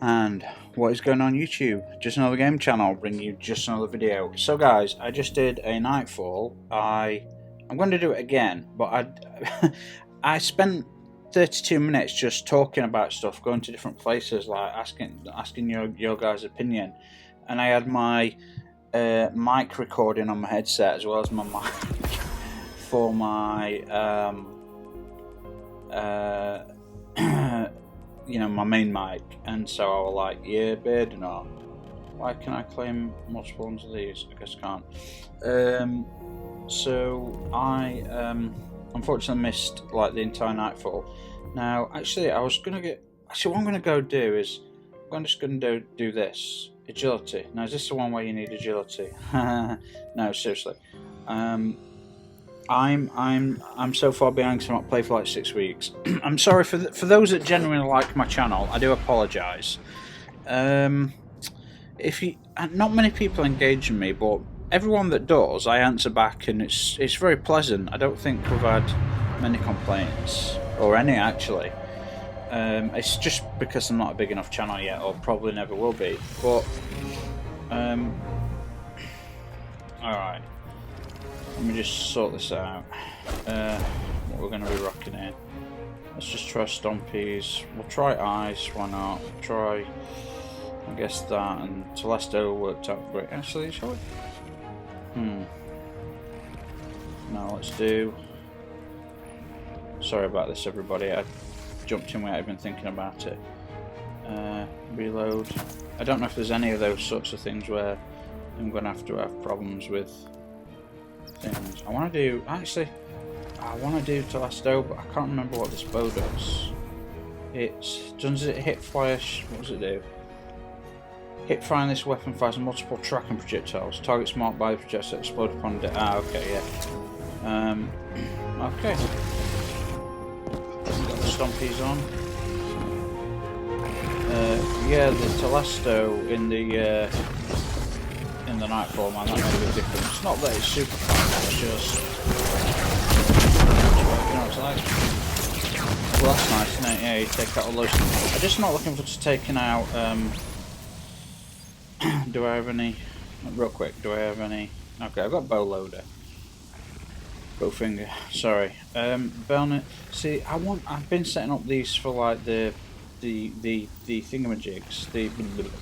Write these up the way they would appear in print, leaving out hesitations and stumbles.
And what is going on YouTube? Just another game channel, bringing you just another video. So guys, I just did a Nightfall. I'm going to do it again, but I spent 32 minutes just talking about stuff, going to different places, like asking your guys' opinion, and I had my mic recording on my headset as well as my mic for my my main mic, and so I was like, yeah, beard or not. Why can I claim multiple ones of these? I guess I can't. So I unfortunately missed like the entire Nightfall. Now, actually, what I'm gonna go do is I'm just gonna do this agility. Now, is this the one where you need agility? No, seriously. I'm so far behind because I've not played for like 6 weeks. I'm sorry for those that genuinely like my channel. I do apologise. If you not many people engage in me, but everyone that does, I answer back, and it's very pleasant. I don't think we've had many complaints, or any actually. It's just because I'm not a big enough channel yet, or probably never will be. But all right. Let me just sort this out. What we're going to be rocking in. Let's just try Stompies. We'll try Ice, why not? We'll try, I guess, that, and Telesto worked out great. Actually, shall we? Now let's do... Sorry about this, everybody. I jumped in without even thinking about it. Reload. I don't know if there's any of those sorts of things where I'm going to have problems with things. I want to do Telesto, but I can't remember what this bow does. Does it hit flash? What does it do? Hit firing this weapon fires multiple tracking projectiles. Targets marked by the projectile explode upon it. Okay, yeah. Okay. Got the Stompies on. Yeah, the Telesto in the Nightfall, man, that made a big difference. Not that it's super fast, it's just... Well, that's nice, isn't it? Yeah, you take out all those... I'm just not looking for just taking out... do I have any... Real quick, do I have any... Okay, I've got bow loader. Bowfinger, sorry. Belnet... See, I've been setting up these for, like, the thingamajigs,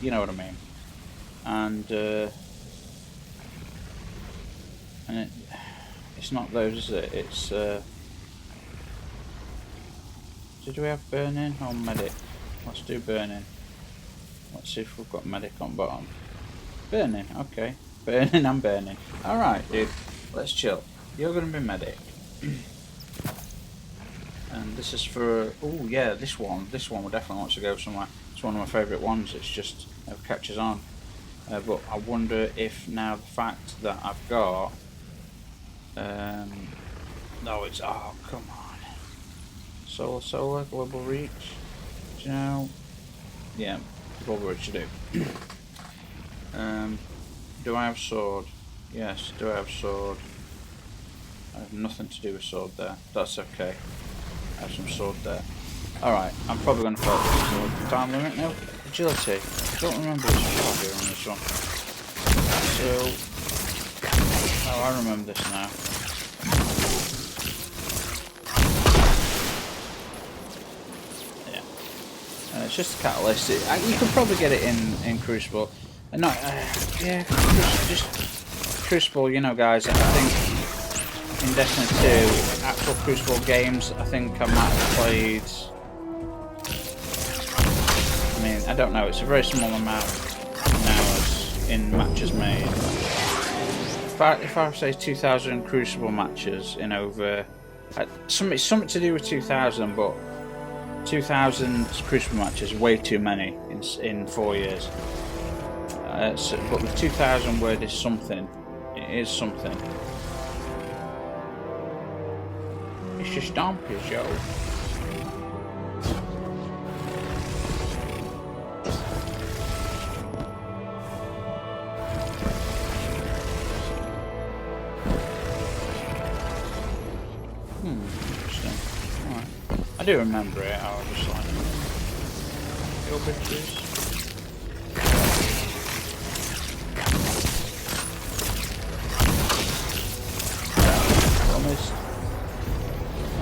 you know what I mean. And it's not those, is it? It's did we have burning or medic? Let's do burning. Let's see if we've got medic on bottom. Burning, okay. Burning and burning. Alright, dude. Let's chill. You're gonna be medic. And this is for... Oh yeah, this one will definitely want to go somewhere. It's one of my favourite ones. It's just never catches on. But I wonder if now the fact that I've got... no, it's... Oh, come on. Solar, global reach. Do you know? Yeah, global reach to do. Do I have sword? Yes, do I have sword? I have nothing to do with sword there. That's okay. I have some sword there. Alright, I'm probably going to focus on the time limit now. Agility. I don't remember what's here on this one. So... Oh, I remember this now. Yeah. It's just a catalyst. You can probably get it in Crucible. No, yeah, just Crucible, you know, guys, I think in Destiny 2, actual Crucible games, I think I might have played... I mean, I don't know, it's a very small amount of hours in matches made. If I say 2,000 Crucible matches in over... It's something to do with 2,000, but 2,000 Crucible matches is way too many in 4 years. But the 2,000 word is something. It is something. It's just Stompies, yo. Interesting. Alright. I do remember it, I was just like... Your bitches.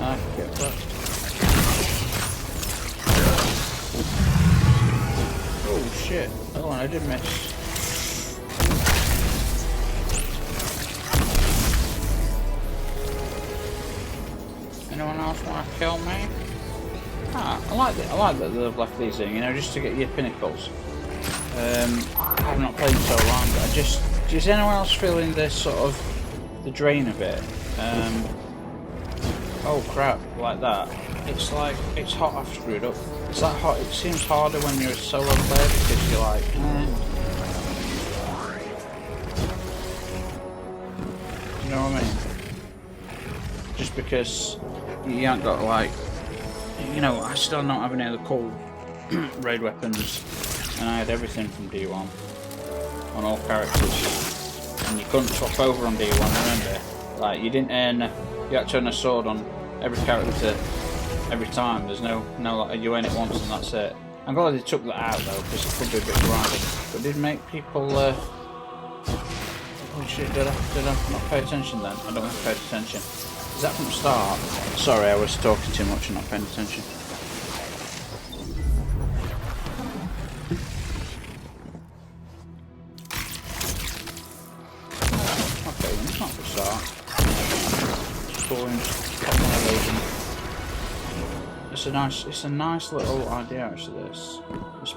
I can get back. Oh shit. Oh, I did miss. Anyone else want to kill me? Ah, I like that they've left these in, you know, just to get your pinnacles. I've not played in so long, but is anyone else feeling this sort of the drain a bit? Oh crap, like that. It's like, it's hot, I've screwed up. It's that hot, it seems harder when you're a solo player because you're like, You know what I mean? Just because you haven't got like, you know, I still don't have any of the cool raid weapons, and I had everything from D1 on all characters, and you couldn't swap over on D1, remember? Like, you didn't earn, you had to earn a sword on every character every time. There's no like, you earn it once and that's it. I'm glad they took that out though, because it could be a bit grinding, but it did make people, oh shit, did I not pay attention then? I don't have to pay attention. Is that from the start? Sorry, I was talking too much and not paying attention. Okay, well, it's not from the start. Cool, just pop one of those in. It's a nice little idea actually, this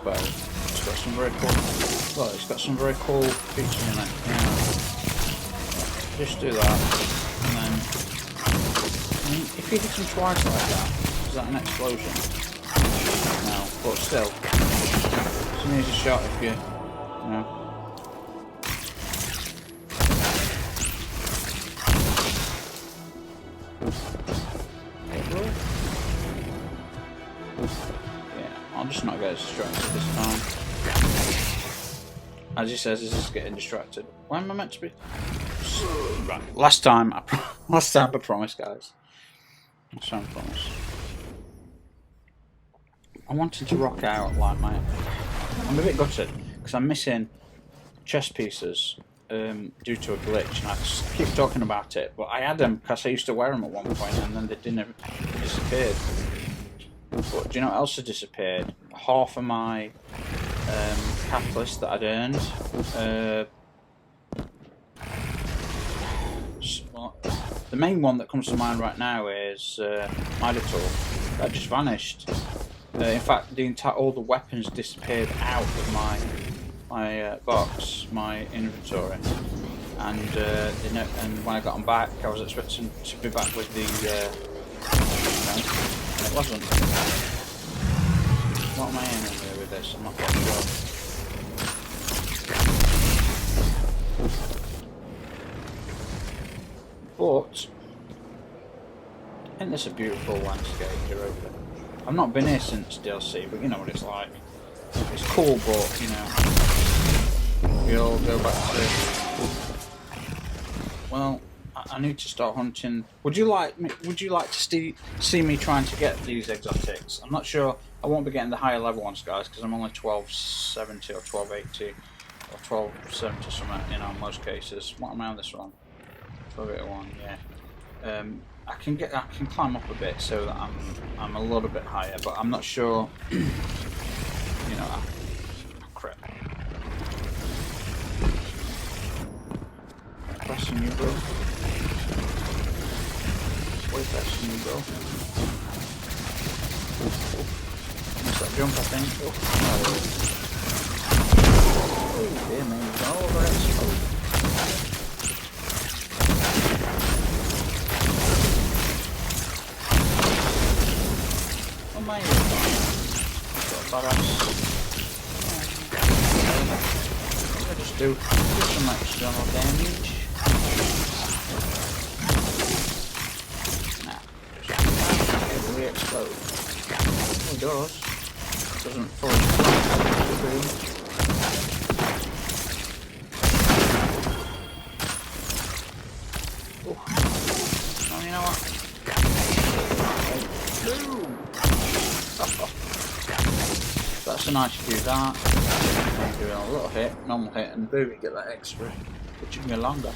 bow. It's got some very cool, well, it's got some very cool features in it. Yeah. Just do that, and then I mean, if you hit them twice like that, is that an explosion? No, but still, it's an easy shot if you know. Yeah, I'll just not get distracted this time. As he says, he's just getting distracted. Why am I meant to be? Right, last time I promise, guys. That's what I promise. I wanted to rock out like my. I'm a bit gutted because I'm missing chest pieces due to a glitch, and I keep talking about it. But I had them because I used to wear them at one point, and then they disappeared. But do you know what else has disappeared? Half of my catalyst that I'd earned. Well, the main one that comes to mind right now is Minotaur. That just vanished. In fact, all the weapons disappeared out of my box, my inventory, and when I got them back, I was expecting to be back with the, and it wasn't. What am I aiming here with this? I'm not quite sure. But isn't this a beautiful landscape, Europa? I've not been here since DLC, but you know what it's like. It's cool, but you know, we'll go back to. Well, I need to start hunting. Would you like to see me trying to get these exotics? I'm not sure. I won't be getting the higher level ones, guys, because I'm only 1270 or 1280 or 1270 something. You know, in most cases. What am I on this one? 1281, yeah. I can climb up a bit so that I'm a little bit higher, but I'm not sure. You know, crap. Pressing you, bro. Way pressing you, bro. Missed that jump, I think. Oh, dear me, overexposed. My I just do some external damage. Nah, just re-explode. Oh, it does. It doesn't fully explode. Oh, you know what? Boom! That's so nice to do that. You do a little hit, normal hit, and boom, you get that extra, which is going longer.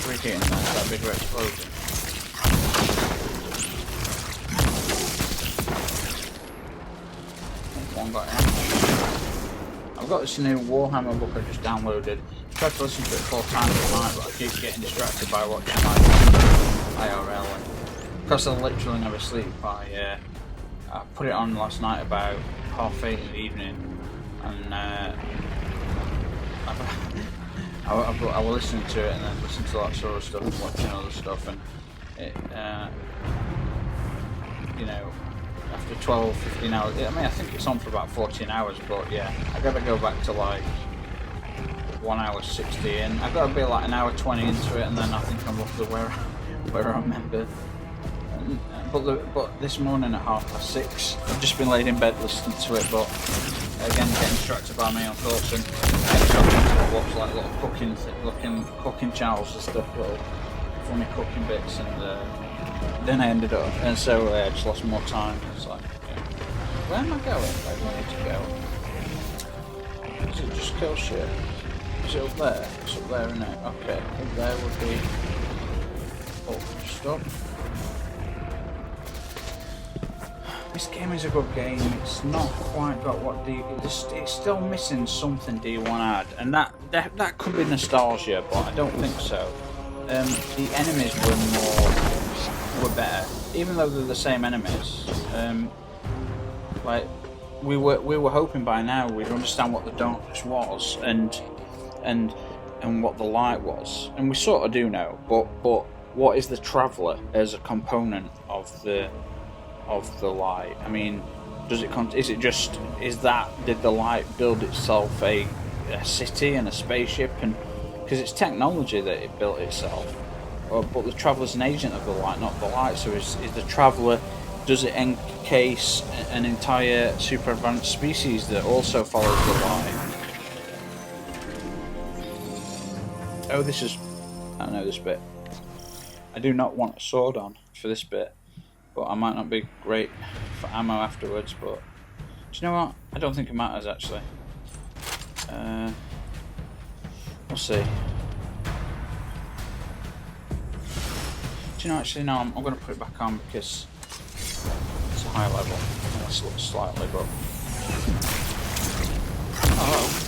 reheating that bigger explosion. One got in. I've got this new Warhammer book I just downloaded. Tried to listen to it 4 times a night, but I keep getting distracted by watching like IRL. And because I literally never sleep, I put it on last night about 8:30 in the evening, and I was listening to it and then listening to that sort of stuff and watching other stuff, and it, you know, after 12-15 hours, I mean I think it's on for about 14 hours, but yeah, I gotta go back to like 1 hour 60 and I gotta be like an hour 20 into it, and then I think I'm roughly where I remember. But this morning at 6:30, I've just been laid in bed listening to it, but again getting distracted by my own thoughts and getting to watch like little cooking channels and stuff, little funny cooking bits, and then I ended up, and so I just lost more time. It's like, okay, where am I going? Where do I need to go? Is it just kill shit? Is it up there? It's up there, isn't it? Okay, up there would be stop. This game is a good game. It's not quite got what it's still missing something D1 had, and that could be nostalgia, but I don't think so. The enemies were better, even though they're the same enemies. Like we were hoping by now we'd understand what the darkness was and what the light was, and we sort of do know. But what is the Traveller as a component of the light? I mean, did the light build itself a city and a spaceship, and because it's technology that it built itself, but the Traveller's an agent of the light, not the light. So is the Traveller, does it encase an entire super advanced species that also follows the light? Oh, I know this bit. I do not want a sword on for this bit, but I might not be great for ammo afterwards, but do you know what? I don't think it matters actually. We'll see. Do you know, actually no, I'm going to put it back on because it's a high level. Let's look slightly, but oh.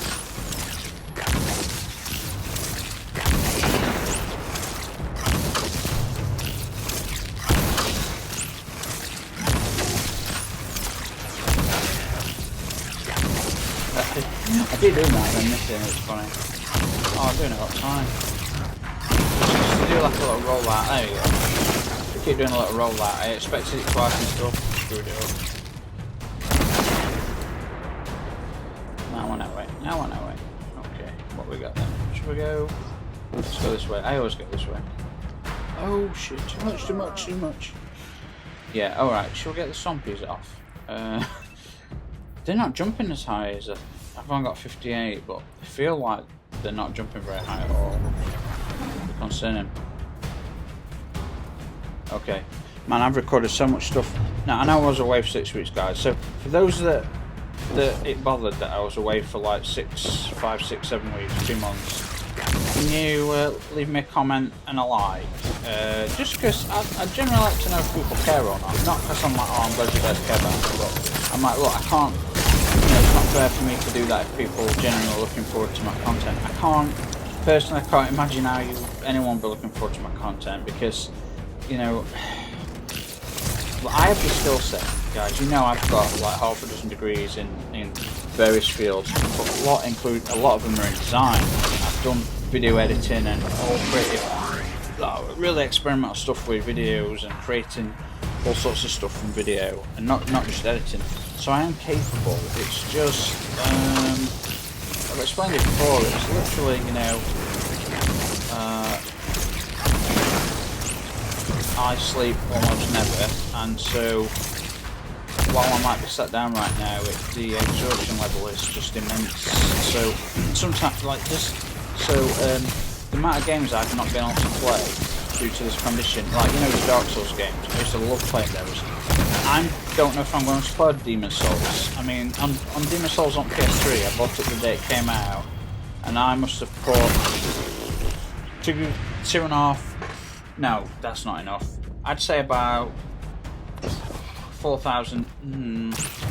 I keep doing that and then missing, it's funny. Oh, I'm doing it all the time. Just do like a little roll out, there you go. I keep doing a little roll out, I expected it twice and stuff, screwed it up. Now I know it, Okay, what we got then? Should we go? Let's go this way, I always go this way. Oh shit, too much. Yeah, alright, shall we get the zombies off? They're not jumping as high as I've only got 58, but I feel like they're not jumping very high at all. It's concerning. Okay, man, I've recorded so much stuff. Now I know I was away for 6 weeks, guys. So for those that it bothered that I was away for like 5, 6, 7 weeks, 2 months, can you leave me a comment and a like? Just because I generally like to know if people care or not. Not because I'm like, oh, I'm glad you guys care about it, but I'm like, look, I can't. It's not fair for me to do that if people are genuinely looking forward to my content. I can't imagine how anyone would be looking forward to my content, because, you know, I have the skill set, guys. You know, I've got like half a dozen degrees in various fields, but a lot of them are in design. I've done video editing and all creative, really experimental stuff with videos and creating all sorts of stuff from video, and not just editing. So I am capable. It's just I've explained it before. It's literally, you know, I sleep almost never, and so while I might be sat down right now, the exhaustion level is just immense. So sometimes like this, the amount of games I've not been able to play due to this condition, like, you know, the Dark Souls games, I used to love playing those. I don't know if I'm going to play Demon Souls. I mean, on Demon Souls on PS3, I bought it the day it came out, and I must have put, 2.5. No, that's not enough. I'd say about 4,000.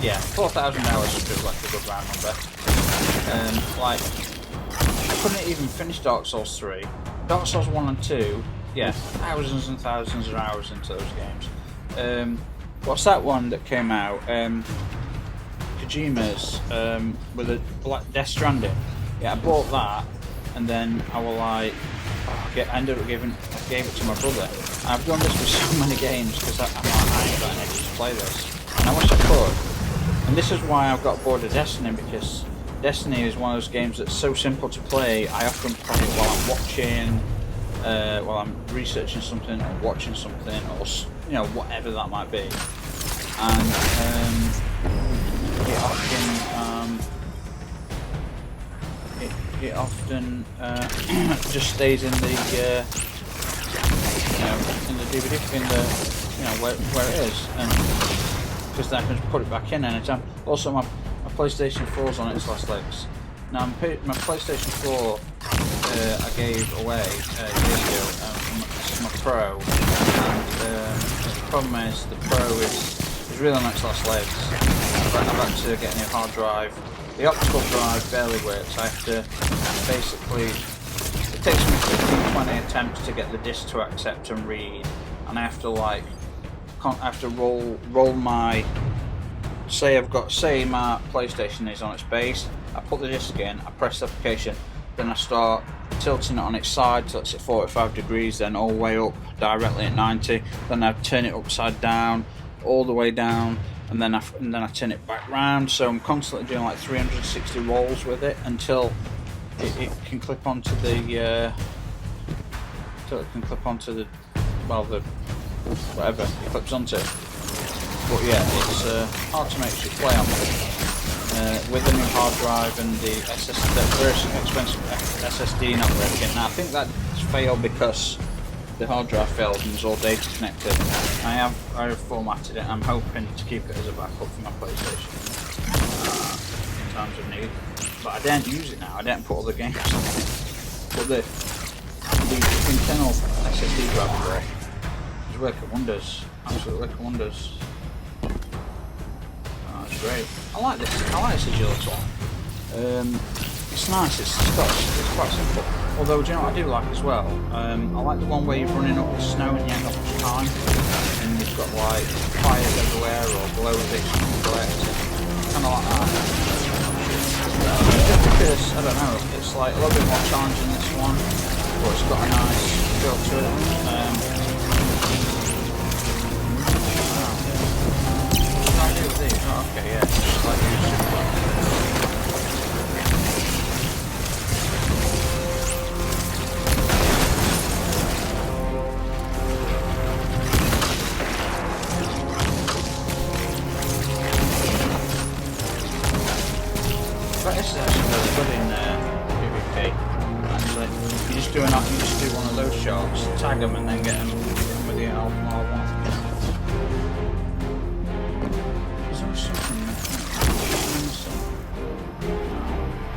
Yeah, 4,000 hours feels like a good round number. Like, I couldn't even finish Dark Souls 3. Dark Souls 1 and 2, yeah, thousands and thousands of hours into those games. What's that one that came out? Kojima's with a Black Death Stranding. Yeah, I bought that, and then I was like, I ended up gave it to my brother. And I've done this with so many games because I ain't got energy to play this, and I wish I could. And this is why I've got bored of Destiny, because Destiny is one of those games that's so simple to play. I often play it while I'm watching, while I'm researching something or watching something, or whatever that might be. And it often just stays in the in the DVD, in the where it is, and because I can put it back in anytime. Also, my PlayStation 4's on its last legs. Now, my PlayStation 4 I gave away years ago. This is my Pro, and the problem is the Pro is really on its last legs. I've had to get a new hard drive. The optical drive barely works. I have to basically, it takes me 15-20 attempts to get the disc to accept and read, and I have to roll my, say my PlayStation is on its base, I put the disc in, I press the application, then I start tilting it on its side till it's at 45 degrees, then all the way up directly at 90, then I turn it upside down, all the way down, and then I turn it back round. So I'm constantly doing like 360 rolls with it until it can clip onto the whatever it clips onto. But yeah, it's hard to make sure play on with the new hard drive and the very expensive SSD not working. Now I think that's failed because the hard drive failed and was all data connected. I have formatted it. I'm hoping to keep it as a backup for my PlayStation in times of need. But I don't use it now. I don't put all the games on it. But the internal SSD drive is working wonders. Absolutely working wonders. Oh, it's great. I like this agility one. It's nice. It's quite simple. Although, do you know what I do like as well? I like the one where you're running up the snow and you ain't got much time, and you've got like fires everywhere or glow that you can collect. Kind of like that. Just because, I don't know, it's like a little bit more challenging this one, but it's got a nice feel to it. What do I do with these? Oh, okay, yeah, just like this is actually really good in PvP. Actually, you just do one of those shots, tag them, and then get them with the R1. Is there something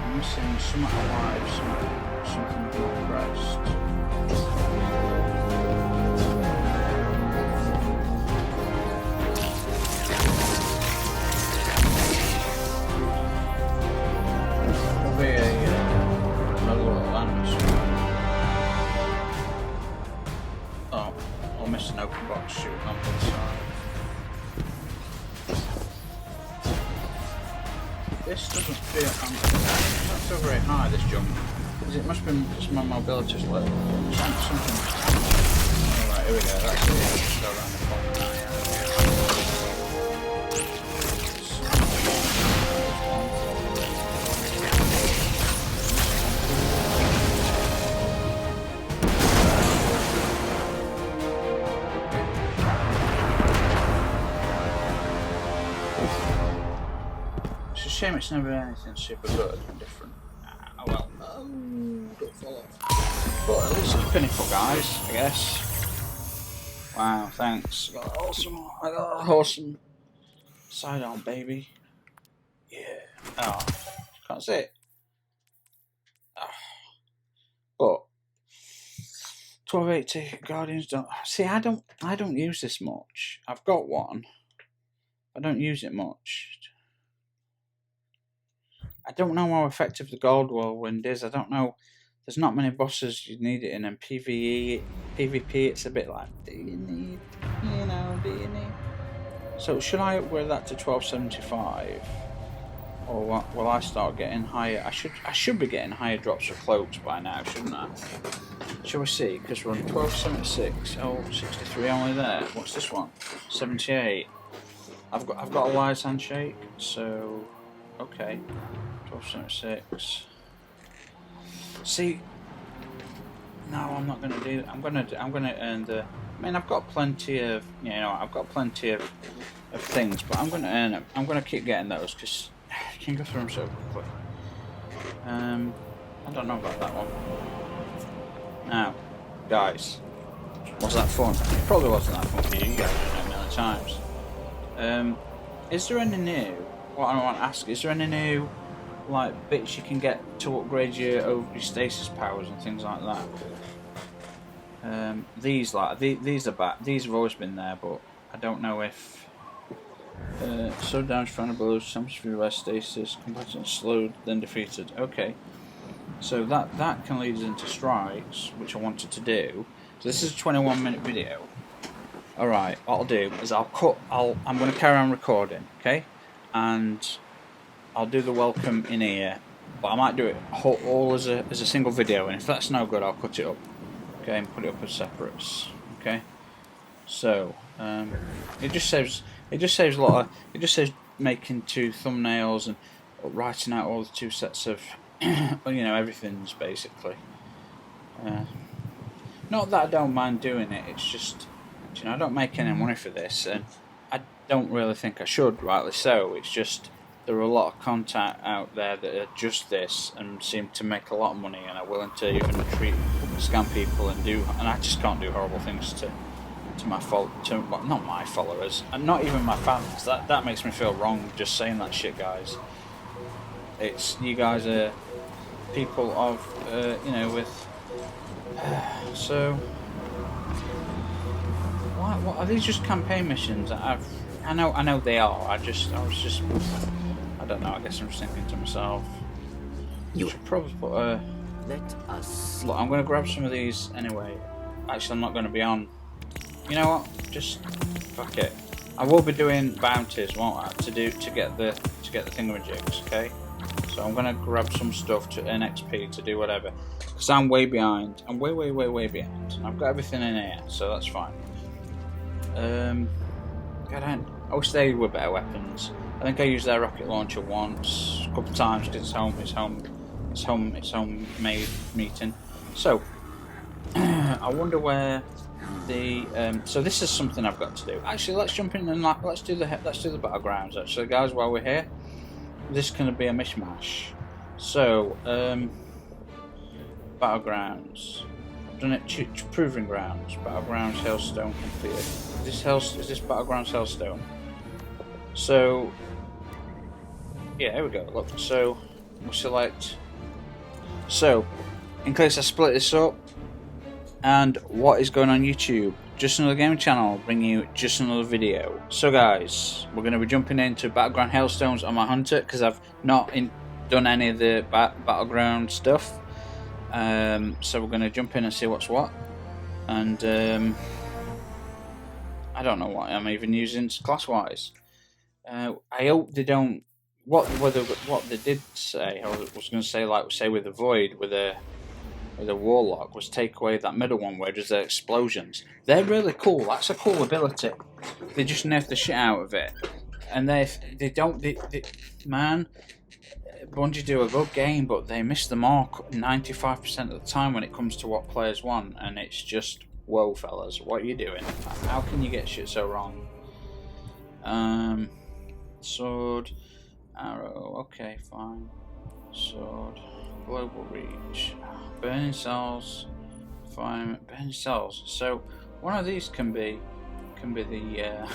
I'm missing? Something alive, something I've not pressed. Another little land. Oh, I missed an open box shooting on the side. This doesn't feel, it's not feel very high, this jump. It must have been just my mobility's low. Something. Alright, here we go, that's it. Let's go around the corner now, yeah. Shame it's never anything super good and different. Oh well. Oh, don't fall off. But at least it's pinnacle, guys, I guess. Wow, thanks. I got awesome side on, baby. Yeah. Oh, can't see it. Oh. But 1280 Guardians don't see. I don't use this much. I've got one. I don't use it much. I don't know how effective the gold whirlwind is. I don't know. There's not many bosses you need it in, and PvP it's a bit like, do you need? Do you need? So should I upgrade that to 1275, or what? Will I start getting higher? I should be getting higher drops for cloaks by now, shouldn't I? Shall we see? Because we're on 1276. Oh, 63 only there. What's this one? 78. I've got a wise handshake. So okay, 1276. See, no, I'm not gonna do. I'm gonna earn the. I mean, I've got plenty of. I've got plenty of things, but I'm gonna earn them. I'm gonna keep getting those because you can go through them so quickly. I don't know about that one. Now, guys, was that fun? It probably wasn't that fun for you. You guys have done it a million times. Is there any new? What I want to ask: is there any new like bits you can get to upgrade your stasis powers and things like that? These these have always been there, but I don't know if so damage from blows, some less stasis, combatants slowed then defeated. Okay. So that can lead us into strikes, which I wanted to do. So this is a 21-minute video. Alright, what I'll do is I'm going to carry on recording, okay? And I'll do the welcome in here, but I might do it all as a single video, and if that's no good, I'll cut it up, okay, and put it up as separates, okay? So it just saves a lot of, it just saves making 2 thumbnails and writing out all the 2 sets of everything's basically. Not that I don't mind doing it, it's just, I don't make any money for this, and I don't really think I should, rightly so. It's just, there are a lot of content out there that are just this and seem to make a lot of money and are willing to even scam people and I just can't do horrible things to not my followers, and not even my fans. That makes me feel wrong just saying that shit, guys. It's, you guys are people of, with, so, what are these just campaign missions? I know they are, I don't know, I guess I'm just thinking to myself, you should probably put let us. Look, I'm going to grab some of these anyway. Actually, I'm not going to be on, you know what, just, fuck it. I will be doing bounties, won't I, to get the thingamajigs, okay? So I'm gonna grab some stuff to earn XP to do whatever, because I'm way behind. I'm way behind. And I've got everything in here, so that's fine. I wish they were better weapons. I think I used their rocket launcher once, a couple of times because it's homemade meeting. So I wonder where the so this is something I've got to do. Actually, let's jump in and let's do the battlegrounds. Actually, guys, while we're here. This is going to be a mishmash. So, battlegrounds. I've done it. Proving grounds. Battlegrounds. Hailstone completed. Is this battlegrounds Hailstone? So, yeah, here we go. Look. So, we'll select. So, in case I split this up, and what is going on YouTube? Just another gaming channel, bringing you just another video. So guys, we're going to be jumping into battleground hailstones on my hunter because I've not done any of the battleground stuff. So we're going to jump in and see what's what. And I don't know what I'm even using class-wise. I hope they don't. What they did say, I was going to say, like say with the void, with a warlock, was take away that middle one where there's the explosions. They're really cool. That's a cool ability. They just nerf the shit out of it, and man, Bungie do a good game, but they miss the mark 95% of the time when it comes to what players want, and it's just, whoa, fellas, what are you doing? How can you get shit so wrong? Sword, arrow, okay, fine. Sword, global reach. Burning cells, fine. Burning cells. So one of these can be the.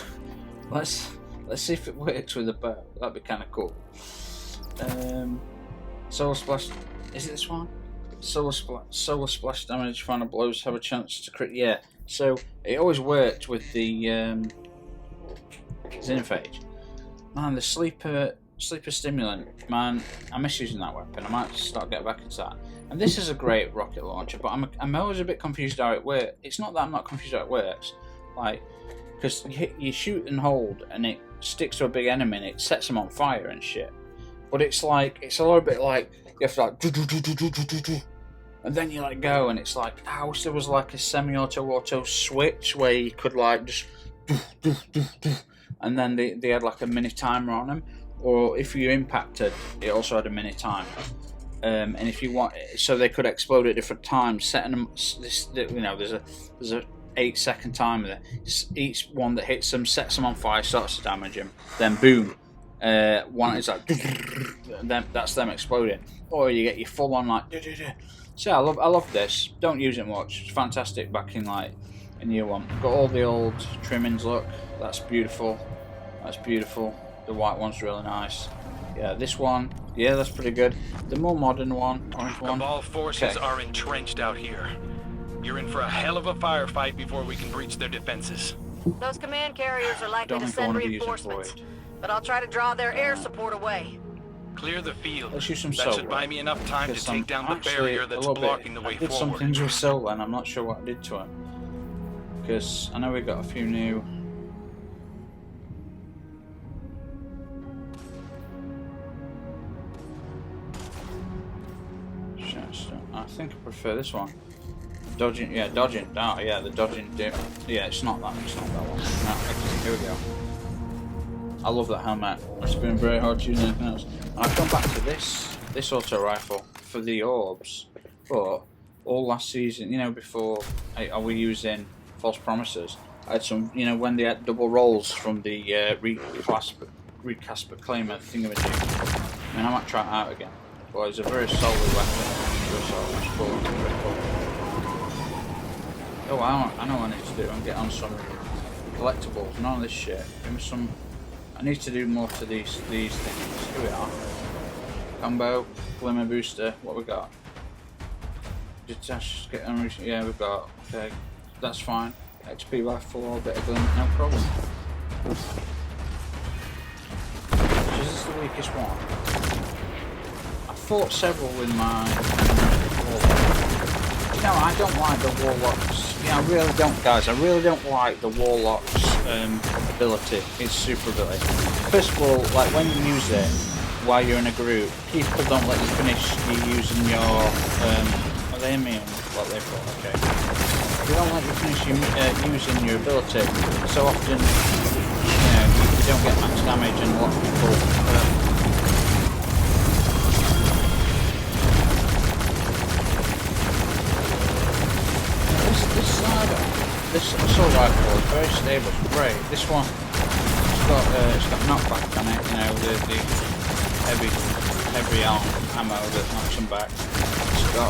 Let's see if it works with a bow. That'd be kind of cool. Solar splash. Is it this one? solar splash damage. Final blows have a chance to crit. Yeah, so it always worked with the Xenophage. Man, the sleeper stimulant. Man, I miss using that weapon. I might start getting back into that. And this is a great rocket launcher, but I'm always a bit confused how it works. It's not that I'm not confused how it works, like, because you shoot and hold, and it sticks to a big enemy, and it sets them on fire and shit. But it's like, it's a little bit like you have to like, and then you let go, and it's like, I wish there was like a semi-auto switch where you could like just, and then they had like a mini timer on them, or if you impacted, it also had a mini timer. And if you want, so they could explode at different times, setting them. You know, there's a 8-second timer there. Each one that hits them sets them on fire, starts to damage them. Then boom, one is like, then that's them exploding. Or you get your full on like. So I love this. Don't use it much. It's fantastic back in like in year one. Got all the old trimmings. Look, that's beautiful. That's beautiful. The white one's really nice. Yeah, this one, yeah, that's pretty good. The more modern one, orange one. Cabal forces are entrenched out here. You're in for a hell of a firefight before we can breach their defenses. Those command carriers are likely to send reinforcements, but I'll try to draw their air support away. Clear the field. Let's use some that solar. should buy me enough time to take down the barrier that's blocking the way forward. I did some things with solar, and I'm not sure what I did to him. Because I know we got a few new. I think I prefer this one. Dodging, yeah, dodging. Oh, yeah, the dodging. Yeah, it's not that. It's not that one. No, here we go. I love that helmet. It's been very hard to use anything else. And I've gone back to this auto rifle for the orbs, but all last season, you know, before I were using False Promises, I had some, you know, when they had double rolls from the recast Proclaimer thingamajig. I mean, I might try it out again. But it's a very solid weapon. Oh, I know what I need to do. I'm getting on some collectibles. None of this shit. Give me some. I need to do more to these things. Here we are. Combo, glimmer booster. What we got? Detach. Yeah, we've got. Okay, that's fine. XP rifle, bit of glimmer, no problem. So this is the weakest one. I fought several with my Warlock. You know, I don't like the Warlock's. Yeah, I really don't, guys. I really don't like the Warlock's ability. His super ability. First of all, like when you use it while you're in a group, people don't let you finish using your. Are they immune? What they've got? Okay. They don't let you finish using your ability. So often, you know, you don't get max damage, and a lot of people. This assault rifle is very stable, it's great. This one, it's got knockback on it, you know, the heavy ammo that knocks them back. It's got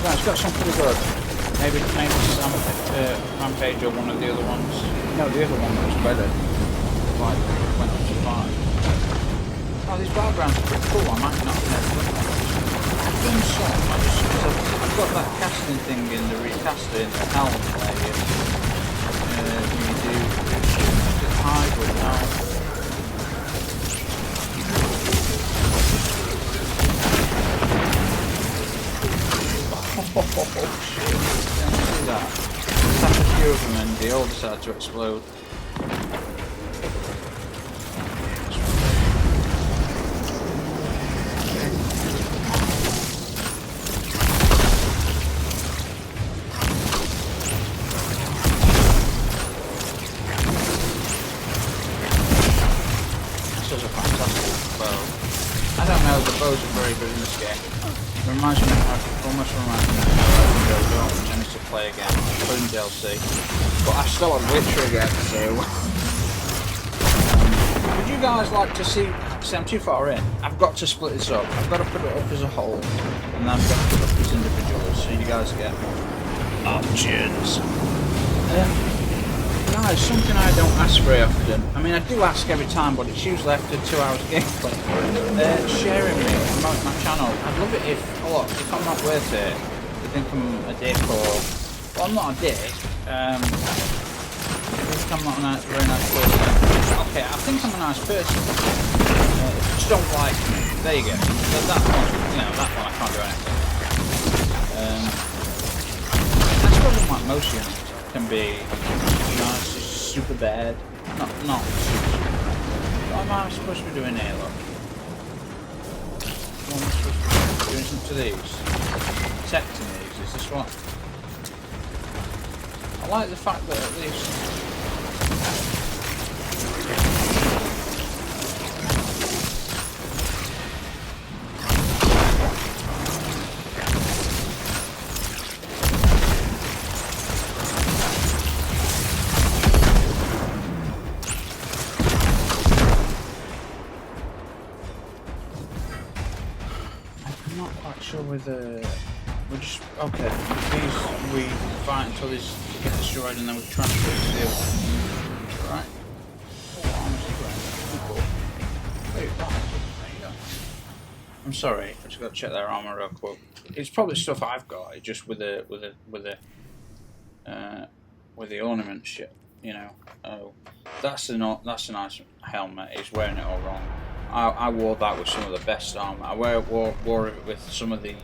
it's got some pretty good. Maybe some Rampage or one of the other ones. No, the other one was better. Like went up to 5. Oh, these battlegrounds are pretty cool. I might not have I've done some. I've got that casting thing in the recasting the helm where you do hide with helm. Oh shit! Did you see that? Attack a few of them and they all decided to explode. The bows are very good in this game. It almost reminds me of Jojo, which I need to play again, including DLC. But I still have Witcher again, so. Would you guys like to see? See, I'm too far in. I've got to split this up. I've got to put it up as a whole, and then I've got to put it up as individuals, so you guys get options. Guys, something I don't ask very often. I mean, I do ask every time, but it's usually after 2 hours gameplay. Sharing me, promote my channel. I'd love it if, look, if I'm not worth it, you think I'm a dick or... Well, I'm not a dick. I think I'm not a very nice person. Okay, I think I'm a nice person. Just don't like me. There you go. That one, you know, that one I can't do anything. That's probably like most units can be, you know, it's just super bad. Not super. What am I supposed to be doing here, look? What am I supposed to be doing something to these? Protecting these, is this one? I like the fact that at least... We're just okay. These we fight until these get destroyed, and then we transfer to the other. Right? I'm sorry, I just got to check their armor real quick. It's probably stuff I've got, it's just with the ornament shit, you know. Oh, that's a nice helmet. He's wearing it all wrong. I wore that with some of the best armor. I wore it with some of the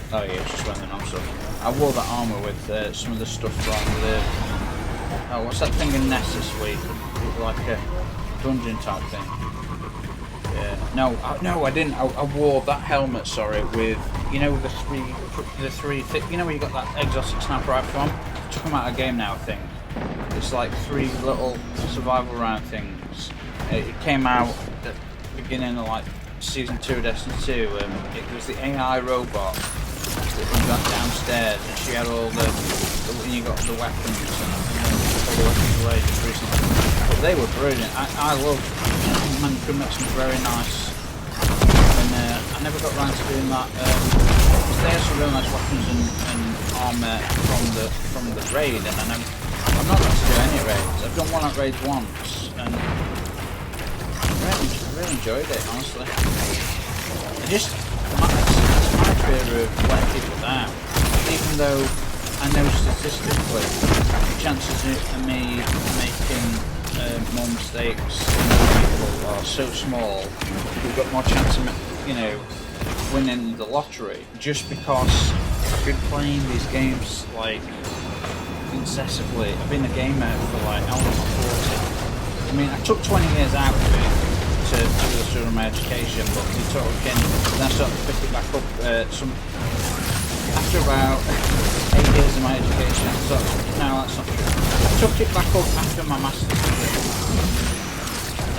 oh yeah, it's just wearing the non-stuff. I wore that armor with some of the stuff from the what's that thing in Nessus week? Like a dungeon type thing. Yeah. No, I didn't. I wore that helmet. Sorry, with you know the three. You know where you got that exotic sniper rifle from? Took them out of game now, I think. It's like 3 little survival round things. It came out at the beginning of like season 2 of Destiny 2. It was the AI robot that went downstairs, and she had all you got the weapons and all the weapons away just recently. But they were brilliant. I love man, you could make some very nice. And I never got around to doing that. They had some real nice weapons and armor from the raid, and I'm not going to do any raids. I've done one at raids once, and I really enjoyed it, honestly. It's my fear of letting people down. Even though I know statistically the chances of me making more mistakes than people are so small, we've got more chance of, you know, winning the lottery, just because I've been playing these games like incessantly. I've been a gamer for like almost 40. I mean, I took 20 years out of it to do the sort of my education, but it sort of again, then I started to pick it back up. After about 8 years of my education, I thought, no, that's not true. I took it back up after my master's degree,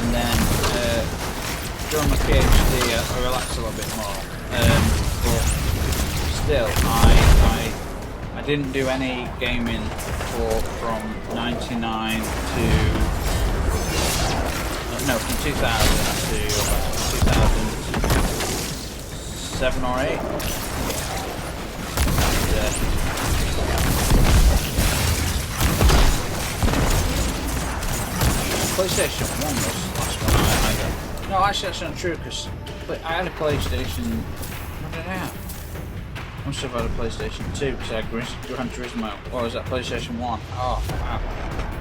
and then during my PhD, I relaxed a little bit more. But still, I didn't do any gaming from 99 to from 2000 to 2007 or 8. PlayStation 1 was the last one I got. No, actually that's not true, because I had a PlayStation. What did I have? I must have had a PlayStation 2 because I had Gran Turismo. Or was that PlayStation 1? Oh, wow.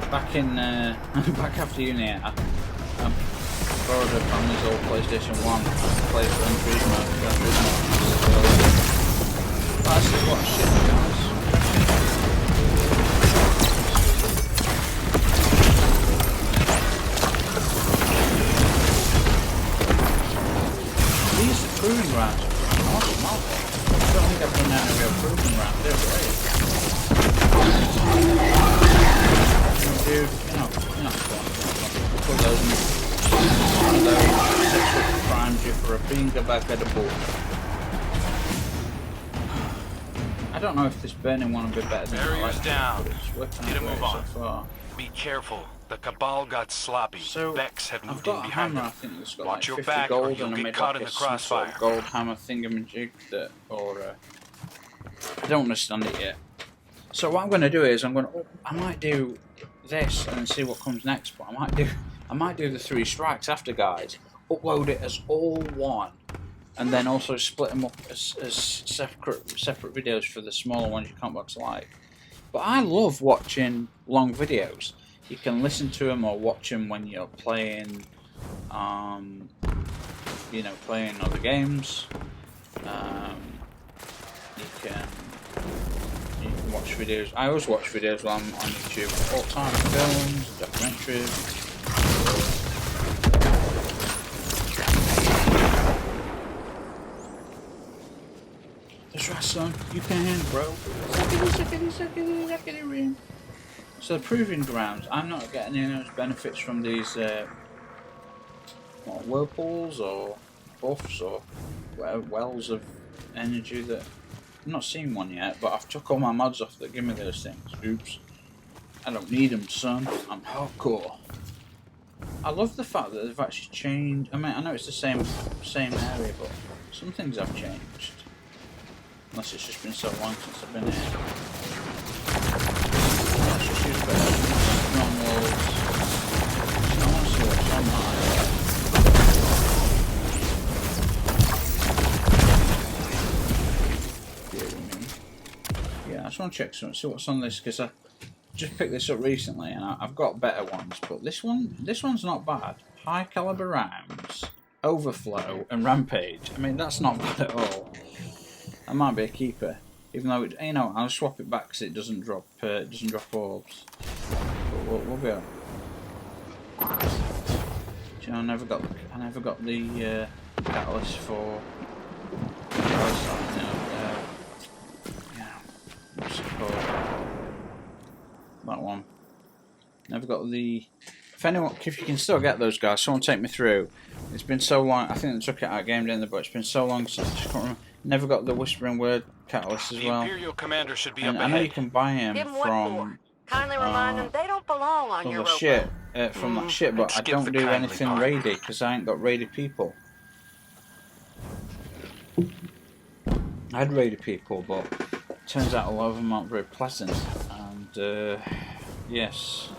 Back in, back after uni, I borrowed a family's old PlayStation 1 to play Gran Turismo. That's just what shit, guys. These are proving grounds. Awesome, I don't think I've done that in a real proving ground. They're great. Dude, put those sexual crimes you for being back at the board. I don't know if this burning one would be better than barriers down. Get a move on. So far. Be careful. The Cabal got sloppy. So Vex have moved I've got in a behind hammer. them. I think it's got Watch like your 50 back gold, or you'll and I get made caught like in the some sort crossfire. of gold hammer thingamajig that, I don't understand it yet. So what I'm going to do is I might do this and see what comes next, but I might do the 3 strikes after, guys. Upload it as all one, and then also split them up as separate videos for the smaller ones you can't watch live. But I love watching long videos. You can listen to them or watch them when you're playing, you know, playing other games. You can watch videos. I always watch videos while I'm on YouTube all the time. Films, documentaries. That's right, son. You can, bro. Suckity. So the proving grounds. I'm not getting any of those benefits from these whirlpools or buffs or wells of energy that. I've not seen one yet, but I've took all my mods off that give me those things. Oops. I don't need them, son. I'm hardcore. I love the fact that they've actually changed. I mean, I know it's the same area, but some things have changed. Unless it's just been so long since I've been here. Let's just use better strong walls. I want to see what's on that. I just want to check something, see what's on this, because I just picked this up recently and I've got better ones, but this one's not bad. High caliber rounds, overflow, and rampage. I mean, that's not bad at all. That might be a keeper, even though you know, I'll swap it back because it doesn't drop orbs. But we'll go. You know, I never got the catalyst for. What's it called? That one. Never got the. If you can still get those guys, someone take me through. It's been so long. I think they took it out of game, didn't they? But it's been so long since I just can't remember. Never got the Whispering Word catalyst as well. The Imperial commander should be up ahead. I know you can buy him from. Kindly remind them they don't belong on your shit from that shit, but I don't do anything raidy because I ain't got raided people. I had raided people, but turns out a lot of them aren't very pleasant. And yes.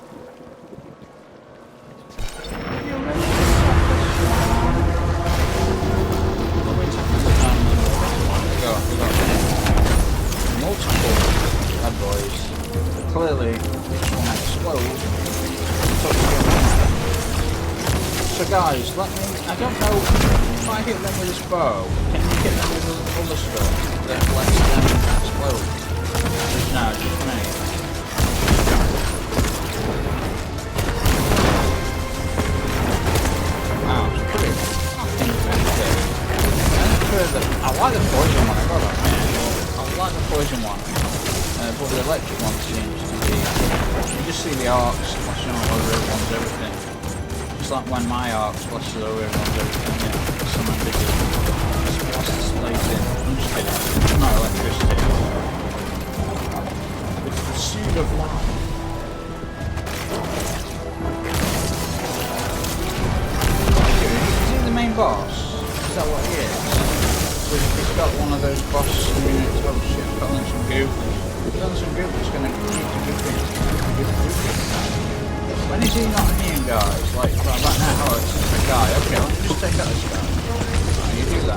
Multiple bad boys. Clearly, each one explodes. So guys, let me. I don't know if I hit them with this bow. Can you hit them with other stuff that lets them explode? No, just me. Wow, it's pretty fucking effective. I like the poison one. I got that. I like the poison one. But the electric one seems to be. You just see the arcs flashing all over everyone's everything. It's like when my arcs flash all over everyone's everything. Yeah, it's some ambiguous. What's this blazing? I'm just kidding. It's not electricity. It's the seed of life. Is he the main boss? Is that what he is? He's got one of those boss units. Oh shit, I've got some goo. I've got some goo that's going to keep the goofing. When is he not here, guys? Like, right back now, oh, it's a guy. Okay, let me just take out this guy. Oh, you do that.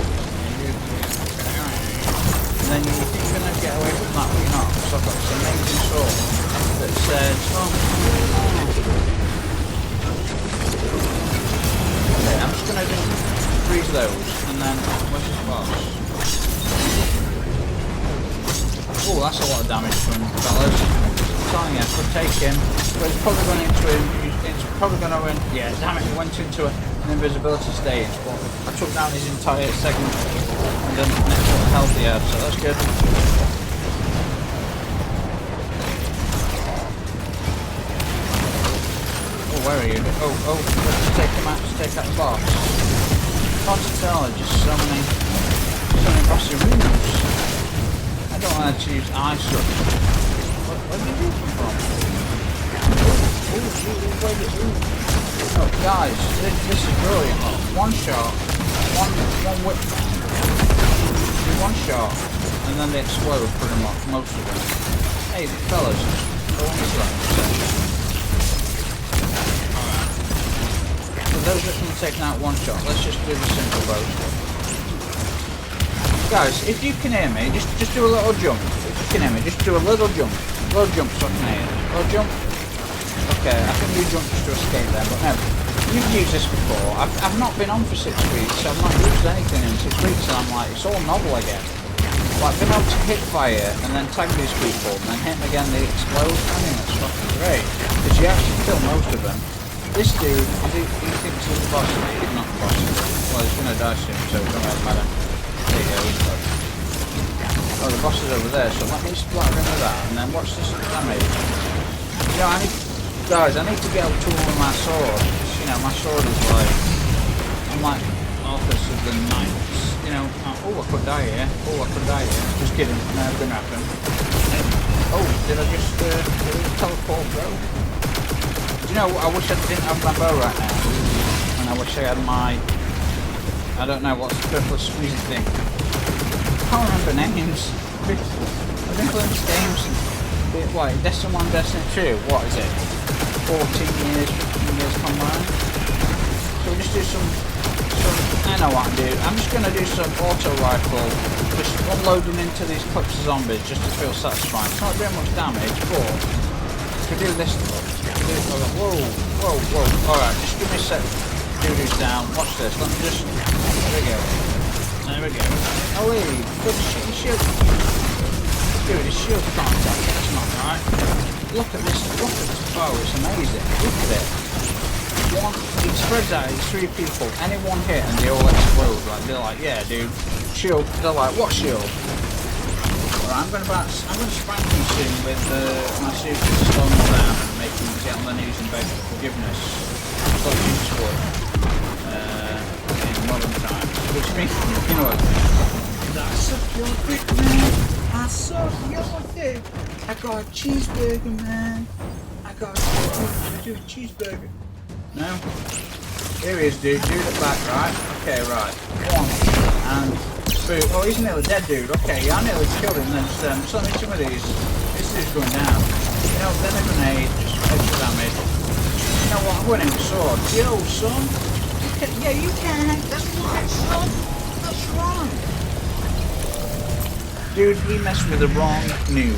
And then you think you're going to get away from that, but you're not. So I've got this amazing sword that says, okay, I'm just going to freeze those, and then, where's his boss? Oh, that's a lot of damage from fellas. I'm telling you, I could take him, but it's probably going into him. It's probably going to win. Yeah, damn it, it went into an invisibility stage. But I took down his entire segment, and then next what the health he had, so that's good. Oh, where are you? Oh, let's take him out. Let's take out the boss. Hard to tell, just so many bossy rooms. I don't want to choose ice up. Where did you come from? Oh, guys, this is brilliant. One shot, one whip, one shot, and then they explode pretty much, most of them. Hey, fellas, go on this left. Alright. So those are going to take out one shot. Let's just do the simple bow stuff. Guys, if you can hear me, just do a little jump. If you can hear me, just do a little jump. Little jump so I can hear you. Little jump. Okay, I think you jumped just to escape there, but no. You've used this before. I've not been on for 6 weeks. I've not used anything in 6 weeks, and I'm like, it's all novel again. Like, being able to hit fire and then tag these people and then hit them again, they explode. I mean, that's fucking great. Because you actually kill most of them. This dude, he thinks he's the boss. He's not the boss. Well, he's gonna die soon, so it doesn't really matter. There you go, he's dead. Oh, the boss is over there, so let me splatter him with that, and then watch this damage. You know, guys, I need to get up to one of my sword. You know, my sword is like, I'm like office of the knights. You know, oh, I could die here. Oh, I could die here. Just kidding, no, it didn't happen. Oh, did I just teleport, bro? You know, I wish I didn't have my bow right now, and I wish I had my, I don't know, what's the purple squeezy thing. I can't remember names. I've been playing these games, what, Destiny 1, Destiny 2, what is it? 14 years, 15 years combined. So we'll just do some, I know what I'm doing. I'm just going to do some auto rifle, just unloading into these clips of zombies just to feel satisfying. It's not doing much damage, but to do this stuff. Whoa. Alright, just give me a sec. Dude's down. Watch this. Let me just. There we go. Oh, wait. Good shield. Dude, his shield can't attack. That's not right. Look at this. Oh, it's amazing. Look at it. It spreads out. It's 3 people. Any one hit and they all explode. Like, they're like, yeah, dude. Shield. They're like, what shield? I'm going to spank him soon with my suit slowing him down and make him get on their knees and beg for forgiveness. Just like Jesus would in modern times. Which means, you know what? I suck your dick, man. I suck your dick. I got a cheeseburger, man. I got a cheeseburger. No? Here he is, dude. Dude at the back, right? Okay, right. One. And... oh, he's nearly dead, dude. Okay, yeah, I nearly killed him. Then just let me some of these. This dude's going down. You know, then a grenade, just extra damage. You know what? I'm going in with sword. Yo, son. Yeah, you can. That's right, son. That's right. Dude, he messed with the wrong noob.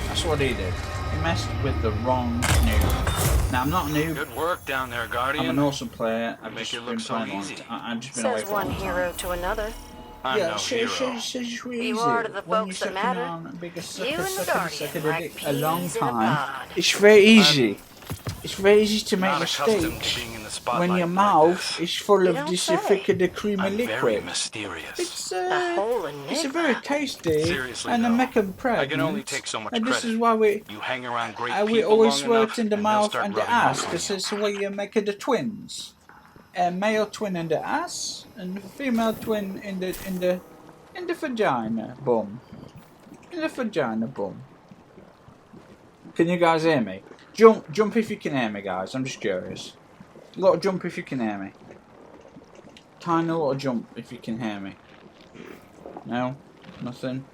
That's what he did. He messed with the wrong noob. Now, I'm not a noob. Good work down there, Guardian. I'm an awesome player. I've Make just it look so easy. I've just been away Says for a long one time. hero to another. I'm no hero. You are to the folks that matter. You and the Guardian, like a long peas in a time. pod. It's very easy. It's very easy to make Not accustomed to mistakes being in the spotlight when your like mouth this. is full You of don't this say. creamy I'm very liquid. mysterious. It's The whole it's a very enigma. tasty Seriously, and a though, make 'em I pregnant. can only take so much and this credit. is why we You hang around great we people always long swear enough, it in the and they'll mouth start and the rubbing ass off on because you. it's the way you make the twins. A male twin in the ass and a female twin in the vagina bum. In the vagina bum. Can you guys hear me? Jump if you can hear me, guys. I'm just curious. A little jump if you can hear me. Tiny little jump if you can hear me. No? Nothing?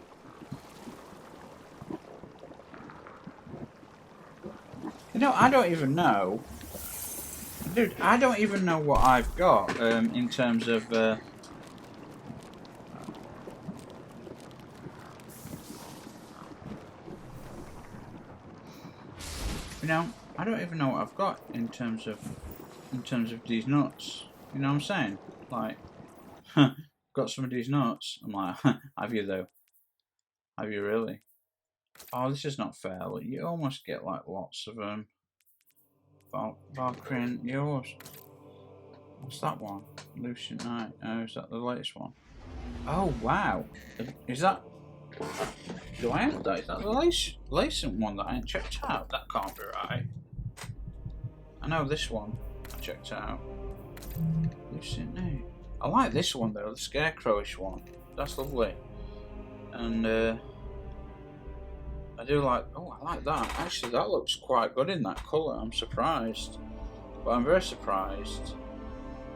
You know, I don't even know. Dude, I don't even know what I've got in terms of... You know, I don't even know what I've got in terms of these nuts. You know what I'm saying? Like, got some of these nuts. I'm like, have you though? Have you really? Oh, this is not fair. Look, you almost get like lots of them. Valkyrie, yours. What's that one? Lucian Knight. Oh, is that the latest one? Oh wow! Is that? Do I have that? Is that the latest one that I ain't checked out? That can't be right. I know this one I checked out. Lucian Knight. I like this one though, the scarecrowish one. That's lovely. And I do like. Oh, I like that. Actually, that looks quite good in that colour. I'm surprised, but I'm very surprised.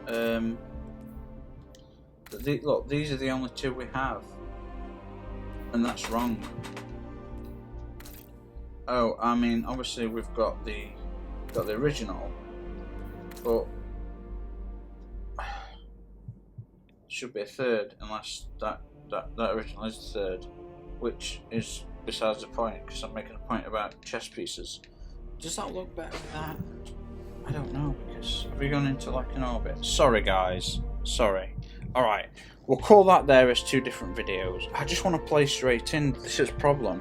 Look, these are the only two we have, and that's wrong. Oh, I mean, obviously we've got the original, but should be a third unless that original is the third, which is besides the point because I'm making a point about chess pieces. Does that look better than that? I don't know, because have we gone into like an orbit? Sorry guys, sorry. Alright, we'll call that there as two different videos. I just want to play straight in. This is a problem.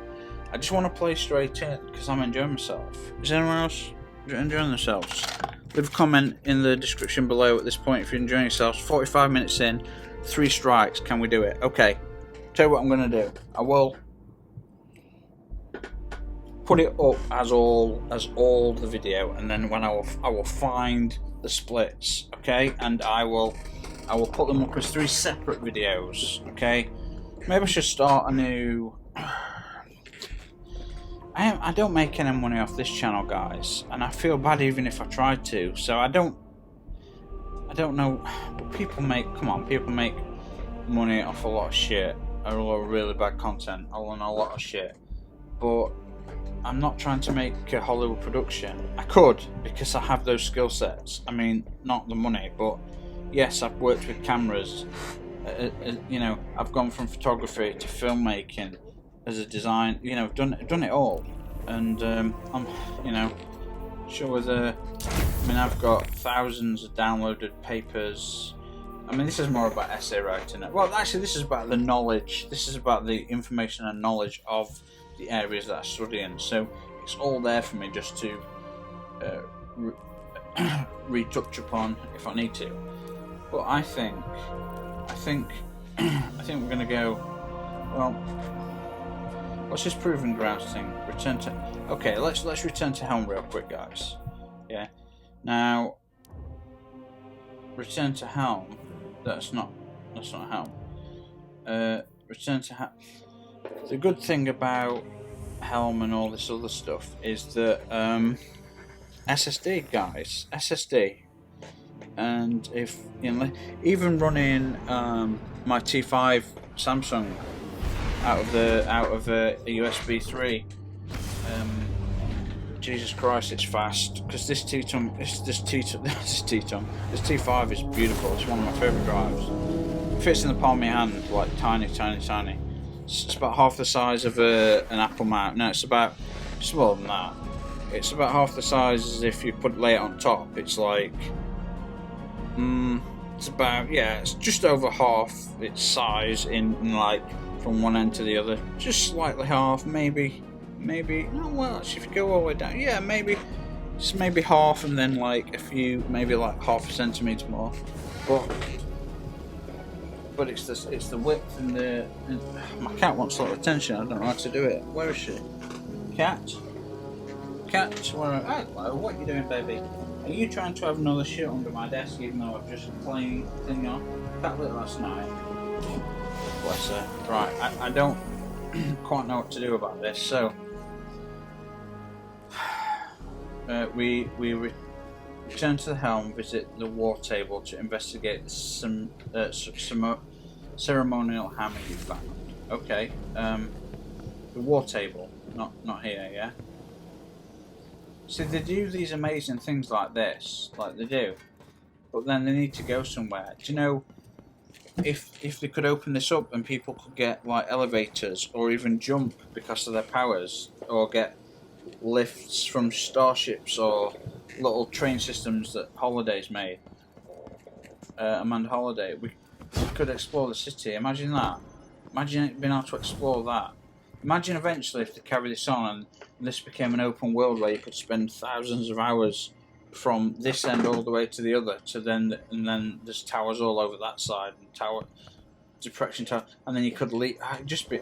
I just want to play straight in because I'm enjoying myself. Is anyone else enjoying themselves? Leave a comment in the description below at this point if you're enjoying yourselves. 45 minutes in, 3 strikes, can we do it? Okay, tell you what I'm going to do. I will put it up as all the video, and then when I will find the splits, okay, and I will put them up as 3 separate videos, okay. Maybe I should start a new. I don't make any money off this channel, guys, and I feel bad even if I tried to. So I don't know, but people make money off a lot of shit, or a lot of really bad content, on a lot of shit, but I'm not trying to make a Hollywood production. I could, because I have those skill sets. I mean, not the money, but yes, I've worked with cameras. You know, I've gone from photography to filmmaking, as a design. You know, I've done it all, and I'm, you know, sure I mean, I've got thousands of downloaded papers. I mean, this is more about essay writing. Well, actually, this is about the knowledge. This is about the information and knowledge of the areas that I study in. So it's all there for me just to retouch upon if I need to. But I think we're gonna go. Well, what's this proving grounds thing? Return to. Okay, let's return to helm real quick, guys. Yeah. Now, return to helm. That's not helm. Return to helm. The good thing about helm and all this other stuff is that SSD, guys, SSD, and if you know, even running my T5 Samsung out of a USB 3, Jesus Christ, it's fast, because this T5 is beautiful. It's one of my favourite drives. It fits in the palm of my hand, like tiny. It's about half the size of an Apple mount. No, it's smaller than that. It's about half the size as if you lay it on top. It's like, it's about, yeah, it's just over half its size in like from one end to the other. Just slightly half, maybe. No, well, actually, if you go all the way down, yeah, maybe half, and then like maybe like half a centimetre more. But it's the width and my cat wants a lot of attention. I don't know how to do it. Where is she? Cat, hello, what are you doing, baby? Are you trying to have another shit under my desk even though I've just cleaned thing off? Cat lit last night. Bless her. Right, I don't quite know what to do about this, so we return to the helm, visit the war table to investigate some ceremonial hammer you found. Okay, the war table, not here, yeah? See, they do these amazing things like this, like they do, but then they need to go somewhere. Do you know, if they could open this up and people could get like elevators or even jump because of their powers, or get lifts from starships or little train systems that Holiday's made, Amanda Holiday, we could explore the city. Imagine that. Imagine being able to explore that. Imagine eventually if they carry this on and this became an open world where you could spend thousands of hours from this end all the way to the other, and then there's towers all over that side, and depression tower, and then you could leave. It'd just be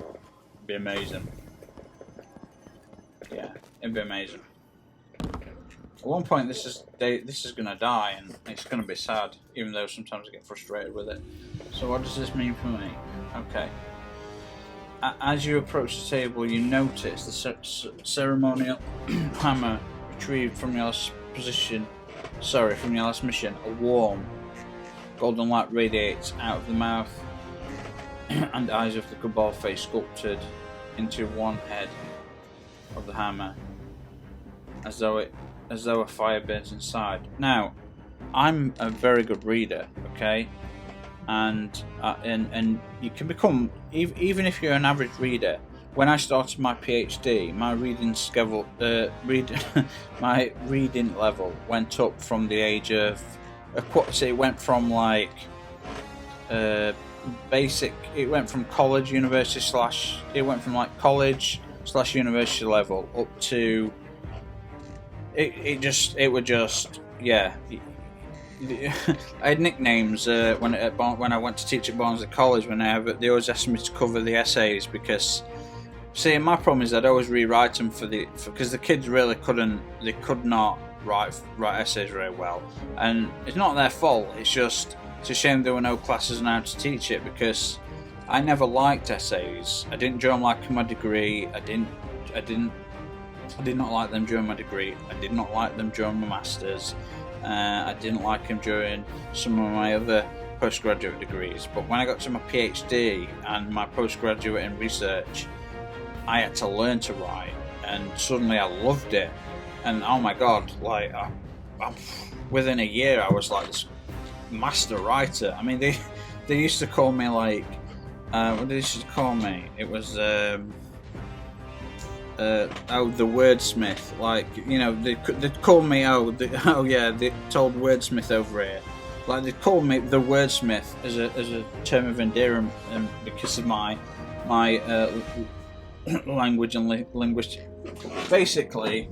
amazing. Yeah, it'd be amazing. At one point, this is gonna die, and it's gonna be sad. Even though sometimes I get frustrated with it. So what does this mean for me? Okay. As you approach the table, you notice the ceremonial hammer retrieved from your last from your last mission. A warm golden light radiates out of the mouth and eyes of the Cabal face sculpted into one head of the hammer. as though a fire burns inside. Now, I'm a very good reader, okay, and you can become, even if you're an average reader. When I started my PhD, my my reading level went up from the age of so it went from like basic. It went from college, university / it went from like college / university level up to it would just, yeah. I had nicknames when I went to teach at Barnsley College. They always asked me to cover the essays because, see, my problem is I'd always rewrite them because the kids really could not write essays very well, and it's not their fault. It's a shame there were no classes on how to teach it, because I never liked essays. I didn't enjoy them like my degree. I did not like them during my degree. I did not like them during my masters. I didn't like them during some of my other postgraduate degrees. But when I got to my PhD and my postgraduate in research, I had to learn to write, and suddenly I loved it. And oh my god, like within a year I was like this master writer. I mean, they used to call me like what did they used to call me? It was the wordsmith. Like, you know, they'd call me they told wordsmith over here. Like, they called me the wordsmith as a term of endearment because of my language and linguistic. Basically,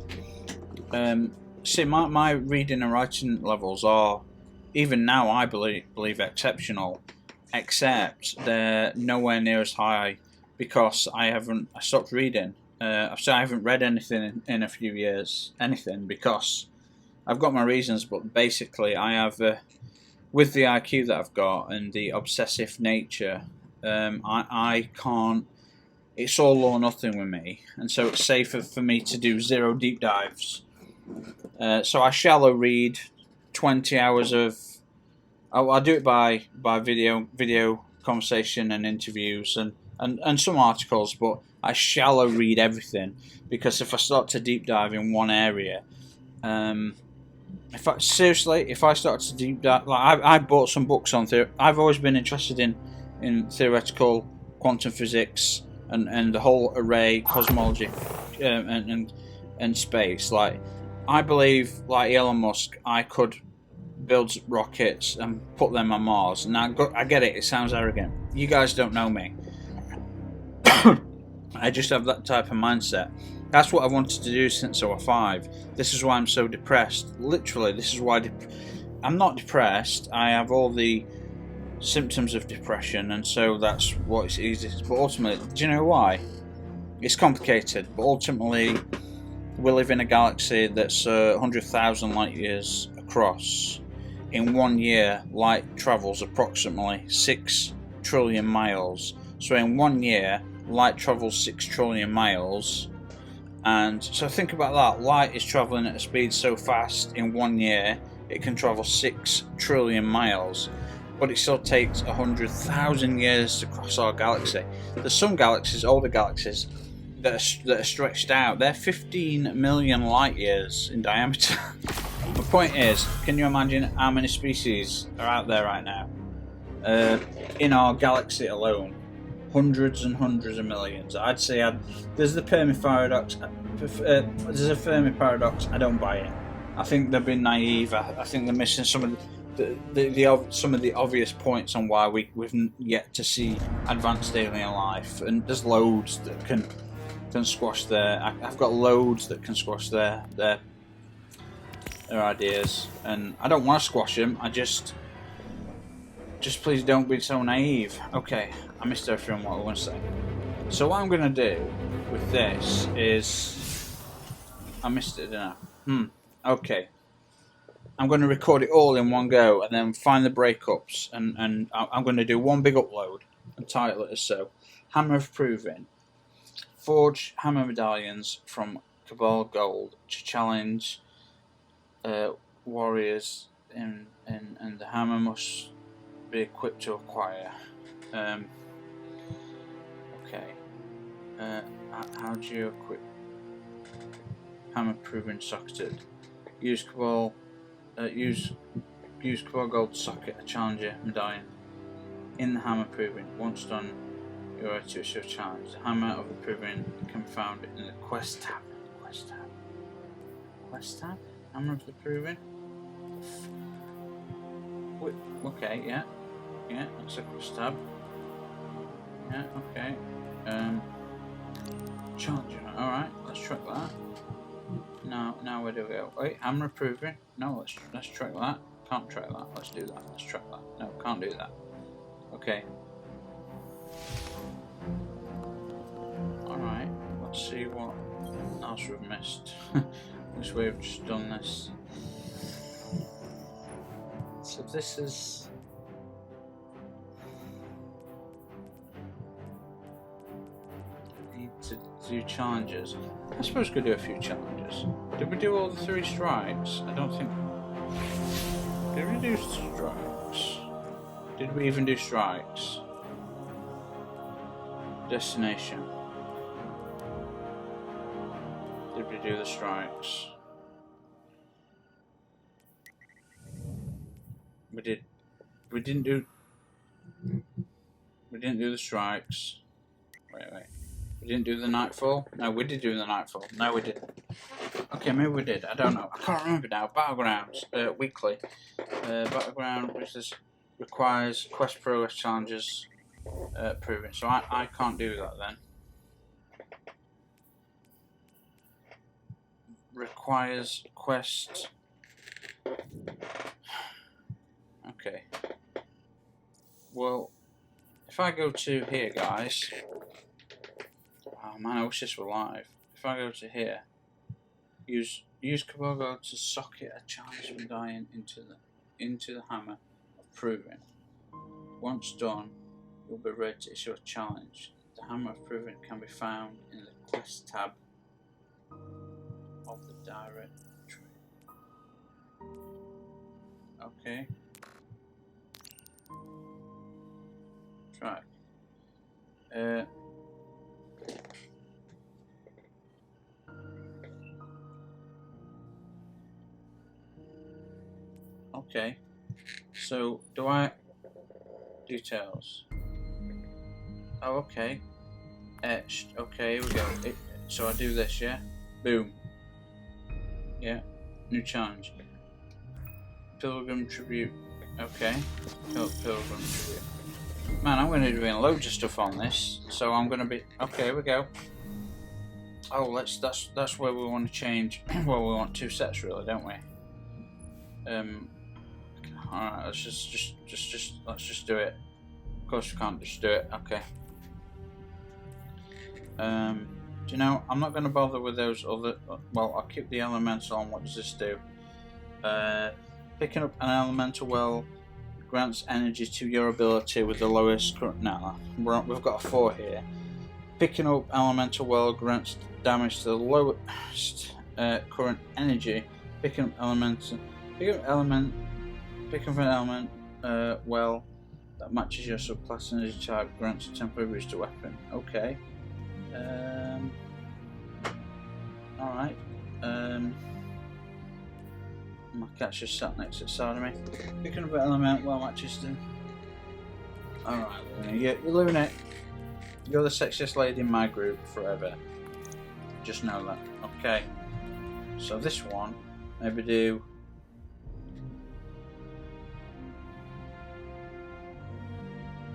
see, my reading and writing levels are, even now, I believe exceptional, except they're nowhere near as high because I stopped reading. I haven't read anything in a few years, because I've got my reasons, but basically I have, with the IQ that I've got and the obsessive nature, I can't, it's all or nothing with me, and so it's safer for me to do 0 deep dives. So I shallow read 20 hours of, I'll do it by video conversation and interviews and some articles, but I shallow read everything, because if I start to deep dive in one area, if I start to deep dive, like I bought some books on theory. I've always been interested in theoretical quantum physics and the whole array cosmology and space. Like, I believe, like Elon Musk, I could build rockets and put them on Mars. Now, I get it. It sounds arrogant. You guys don't know me. I just have that type of mindset. That's what I wanted to do since I was 5. This is why I'm so depressed. Literally, this is why I'm not depressed. I have all the symptoms of depression, and so that's what it's easiest. But ultimately, do you know why? It's complicated, but ultimately, we live in a galaxy that's 100,000 light years across. In 1 year, light travels approximately 6 trillion miles. So in 1 year, light travels 6 trillion miles. And so think about that. Light is traveling at a speed so fast in 1 year, it can travel 6 trillion miles. But it still takes 100,000 years to cross our galaxy. There's some galaxies, older galaxies, that are stretched out. They're 15 million light years in diameter. The point is, can you imagine how many species are out there right now? In our galaxy alone, hundreds and hundreds of millions. I'd say there's the Fermi paradox. There's a Fermi paradox. I don't buy it. I think they've been naive. I think they're missing some of some of the obvious points on why we've yet to see advanced alien life. And there's loads that can squash I've got loads that can squash their ideas, and I don't want to squash them. I just please don't be so naive. Okay, I missed everything what I want to say. So what I'm going to do with this is, I missed it, didn't I? Okay. I'm going to record it all in one go and then find the breakups, and I'm going to do one big upload and title it as so. Hammer of Proving. Forge hammer medallions from Cabal Gold to challenge warriors and the hammer must be equipped to acquire. Okay. How do you equip? hammer proving socketed. Use Cabal gold to socket a challenger medallion in the hammer proving. Once done, you are to issue a challenge. The hammer of the proving can be found in the quest tab. Quest tab? Hammer of the proving? Wait, okay, yeah, that's a quest tab. Yeah, okay. Challenger. Alright, let's track that. Now where do we go? Wait, hammer proving. No, let's track that. Can't track that. Let's do that. Let's track that. No, can't do that. Okay. Alright, let's see what else we've missed. This way we've just done this. So this is... need to do challenges. I suppose we could do a few challenges. Did we do all the 3 strikes? I don't think... Did we do strikes? Did we even do strikes? Destination. Did we do the strikes? We did. We didn't do the strikes. Wait. We didn't do the Nightfall? No, we did do the Nightfall. No, we didn't. Okay, maybe we did. I don't know. I can't remember now. Battlegrounds. Weekly. Battleground, which is, requires quest progress challenges proving. So I can't do that then. Requires quest... Okay. Well, if I go to here, guys... Oh man, I wish this were live. If I go to here, use Kabogo to socket a challenge medallion into the hammer of proving. Once done, you'll be ready to issue a challenge. The hammer of proving can be found in the quest tab of the directory. Okay. Track. Okay, so do I... Details. Oh, okay. Etched. Okay, here we go. So I do this, yeah? Boom. Yeah. New challenge. Pilgrim Tribute. Okay. Pilgrim Tribute. Man, I'm going to be doing loads of stuff on this. So I'm going to be... Okay, here we go. Oh, that's where we want to change. Well, we want 2 sets really, don't we? Alright, let's just do it. Of course we can't just do it, okay. Do you know, I'm not going to bother with those other... Well, I'll keep the elemental on. What does this do? Picking up an elemental well grants energy to your ability with the lowest current... No, we've got a 4 here. Picking up elemental well grants damage to the lowest current energy. Picking up an element well that matches your subclass energy type grants a temporary boost to weapon. Okay. Alright. My cat's just sat next to the side of me. Picking up an element well matches to... Alright, Luna. Luna, you're the sexiest lady in my group forever. Just know that. Okay. So this one, maybe do...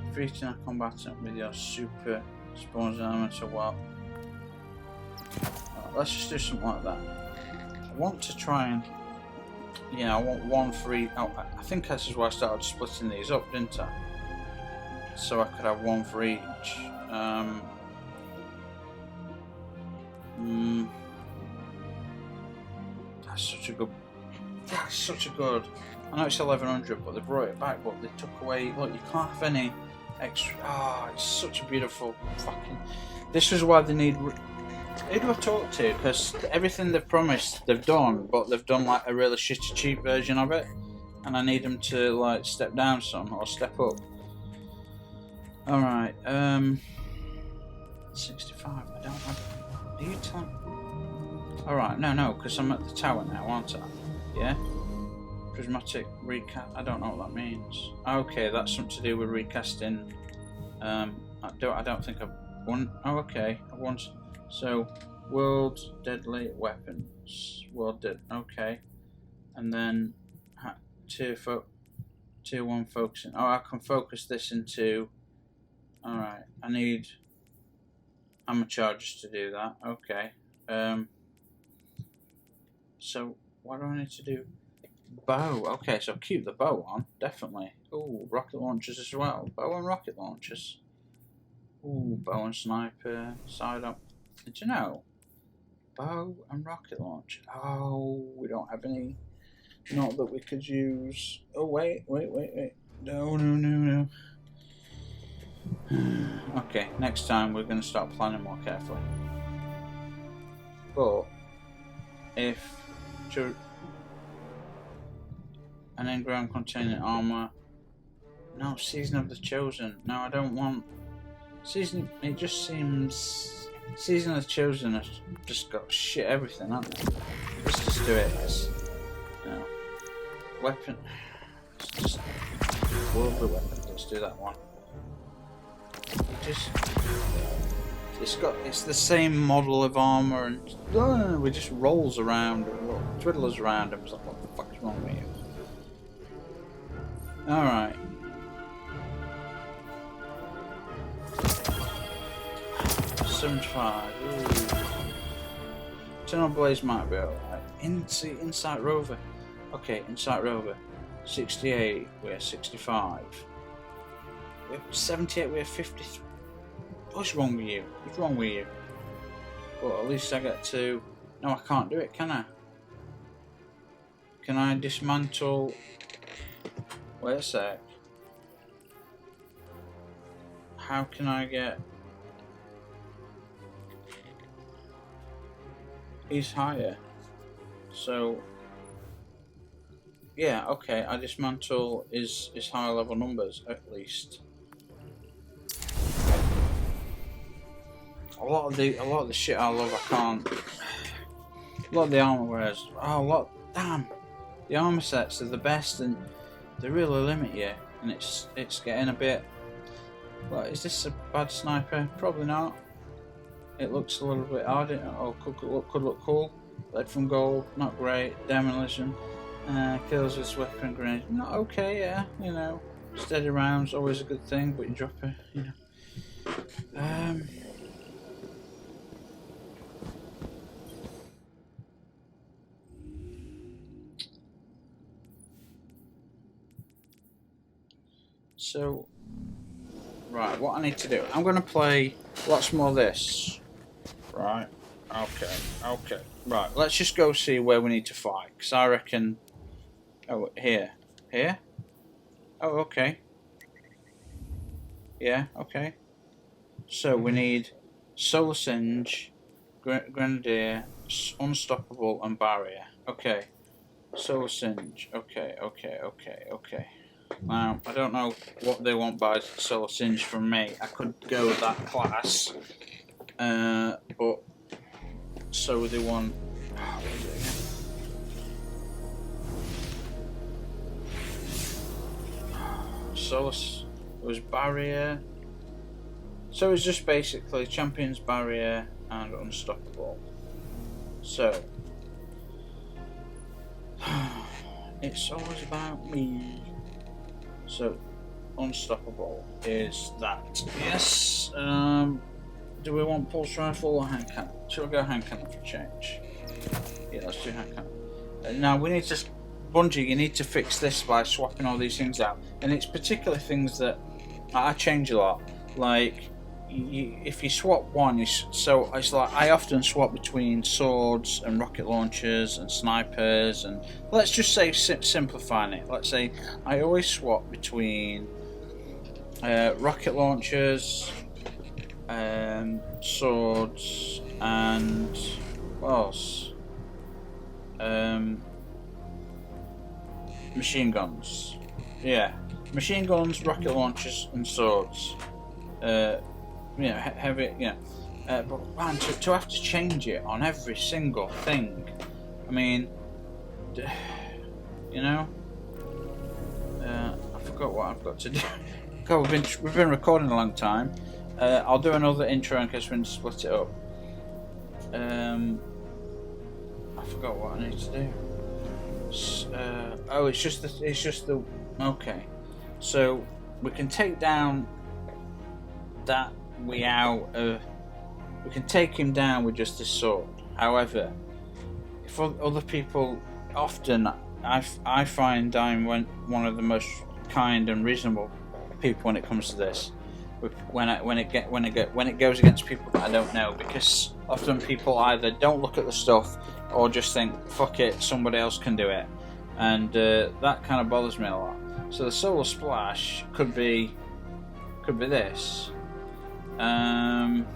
Defeating a combatant with your super spawns element or what? Let's just do something like that. I want to try and... Yeah, I want 1 for each... Oh, I think this is why I started splitting these up, didn't I? So I could have 1 for each. That's such a good... That's such a good... I know it's 1100, but they brought it back, but they took away... Look, you can't have any extra... Oh, it's such a beautiful fucking... This is why they need... Who do I talk to? Because everything they've promised, they've done, but they've done like a really shitty cheap version of it. And I need them to like step down some, or step up. Alright, 65, I don't have... Are you telling... Alright, no, because I'm at the tower now, aren't I? Yeah? Prismatic recast. I don't know what that means. Okay, that's something to do with recasting. I don't think I've won. Oh, okay. I won. So, world deadly weapons. World dead. Okay. And then tier 1 focusing. Oh, I can focus this into. Alright, I need hammer charges to do that. Okay. So what do I need to do? Bow. Okay, so keep the bow on, definitely. Ooh, rocket launchers as well. Bow and rocket launchers. Ooh, bow and sniper. Side up. Did you know? Bow and rocket launcher. Oh, we don't have any. Not that we could use. Oh, wait. No. Okay, next time we're going to start planning more carefully. But if an engram containing armor. No, Season of the Chosen. No, I don't want Season. It just seems Season of the Chosen has just got shit everything, haven't they? Let's just do it. No. Weapon. Let's just worldly weapons. Let's do that one. It's the same model of armor, and we just rolls around, or twiddles around, and it's like, what the fuck's wrong with you? Alright. $75. Eternal Blaze might be alright. Insight Rover. Okay, Insight Rover. 68, we're 65. We're 78, we're 53. What's wrong with you? What's wrong with you? Well, at least I get to... No, I can't do it, can I? Can I dismantle... Wait a sec. How can I get... He's higher. So... Yeah, okay, I dismantle his higher level numbers, at least. A lot of the shit I love, I can't. A lot of the armor wears. Oh, damn. The armor sets are the best, and they really limit you. And it's getting a bit. What is this? A bad sniper? Probably not. It looks a little bit hard. Oh, could look cool. Lead from gold, not great. Demolition. Kills with weapon grenade. Not okay, yeah. You know, steady rounds always a good thing, but you drop it. You know. So, right, what I need to do, I'm going to play lots more of this. Right, okay. Right, let's just go see where we need to fight, because I reckon... Oh, here? Oh, okay. Yeah, okay. So, we need Solar Singe, Grenadier, Unstoppable, and Barrier. Okay. Solar Singe, okay. Now, I don't know what they want by Solar Singe from me. I could go with that class. But... So they want... what is it again? Solar... It was Barrier. So it's just basically Champions, Barrier, and Unstoppable. So... It's always about me. So, Unstoppable is that. Yes. Do we want pulse rifle or hand cannon? Shall we go hand cannon for change? Yeah, let's do hand cannon. Now we need to, Bungie, you need to fix this by swapping all these things out, and it's particularly things that I change a lot. Like, if you swap one, so it's like I often swap between swords and rocket launchers and snipers, and let's just say simplifying it. Let's say I always swap between rocket launchers, swords, and what else? Machine guns. Yeah, machine guns, rocket launchers, and swords. Heavy, But man, to have to change it on every single thing, I mean, you know, I forgot what I've got to do. God, we've been recording a long time. I'll do another intro in case we need to split it up. I forgot what I need to do. Oh, it's just the. Okay, so we can take down that we can take him down with just this sword. However, if other people, often I find I'm one of the most kind and reasonable people when it comes to this. When it goes against people that I don't know, because often people either don't look at the stuff or just think fuck it, somebody else can do it, and that kind of bothers me a lot. So the solar splash could be this. I'm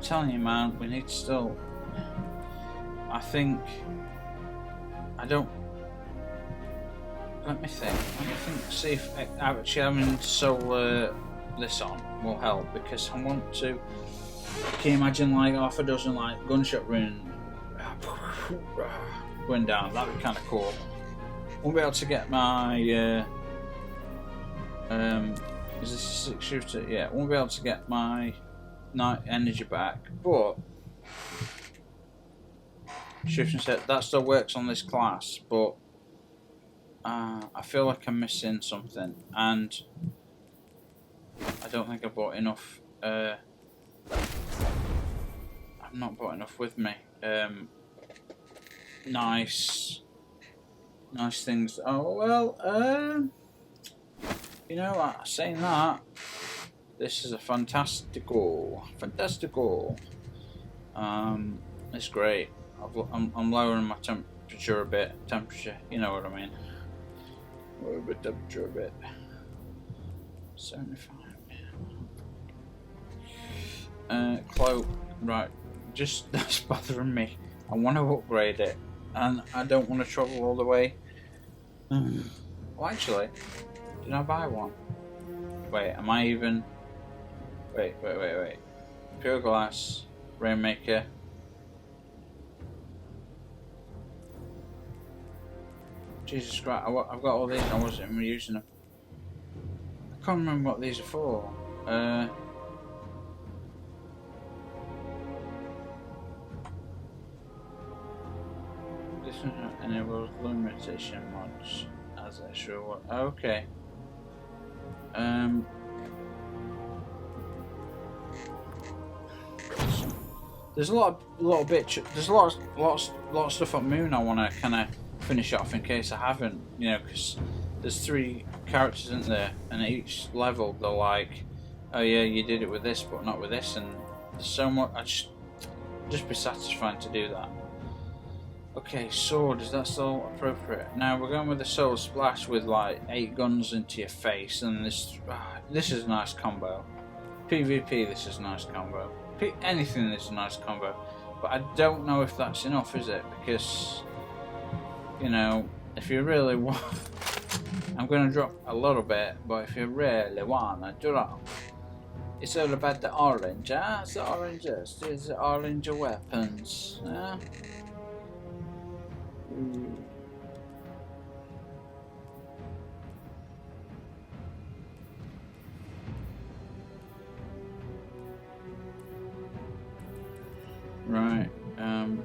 telling you, man, we need to still. I think I don't. Let me think. See if actually having solar this on will help, because I want to. Can you imagine like half a dozen like gunshot runes going down? That'd be kind of cool. Won't be able to get my. Is this a 6-shooter? Yeah, won't be able to get my night energy back, but shooting set that still works on this class, but. I feel like I'm missing something, and I don't think I bought enough. I've not bought enough with me. Nice things. Oh well. You know, saying that, this is a fantastical. It's great. I'm lowering my temperature a bit. You know what I mean. Lower the temperature a bit. 75. Cloak. Right. Just that's bothering me. I want to upgrade it, and I don't want to travel all the way. Well, actually, did I buy one? Wait, am I even? Wait. Pure glass, Rainmaker. Jesus Christ, I've got all these and I wasn't even using them. I can't remember what these are for. This one enables limitation mods as extra work. Okay. There's a lot of bitch. There's a lot of stuff on Moon I want to kind of finish off in case I haven't, you know, because there's 3 characters, isn't there, and at each level they're like, oh yeah, you did it with this but not with this, and there's so much. I just be satisfying to do that. Okay, sword, is that still appropriate? Now we're going with the solar splash with like 8 guns into your face, and this is a nice combo. PvP, this is a nice combo. Anything is a nice combo, but I don't know if that's enough, is it? Because, you know, if you really want, I'm going to drop a little bit, but if you really want to drop, it's all about the orange, huh? It's the oranges, it's the orange weapons, huh? Right, I'm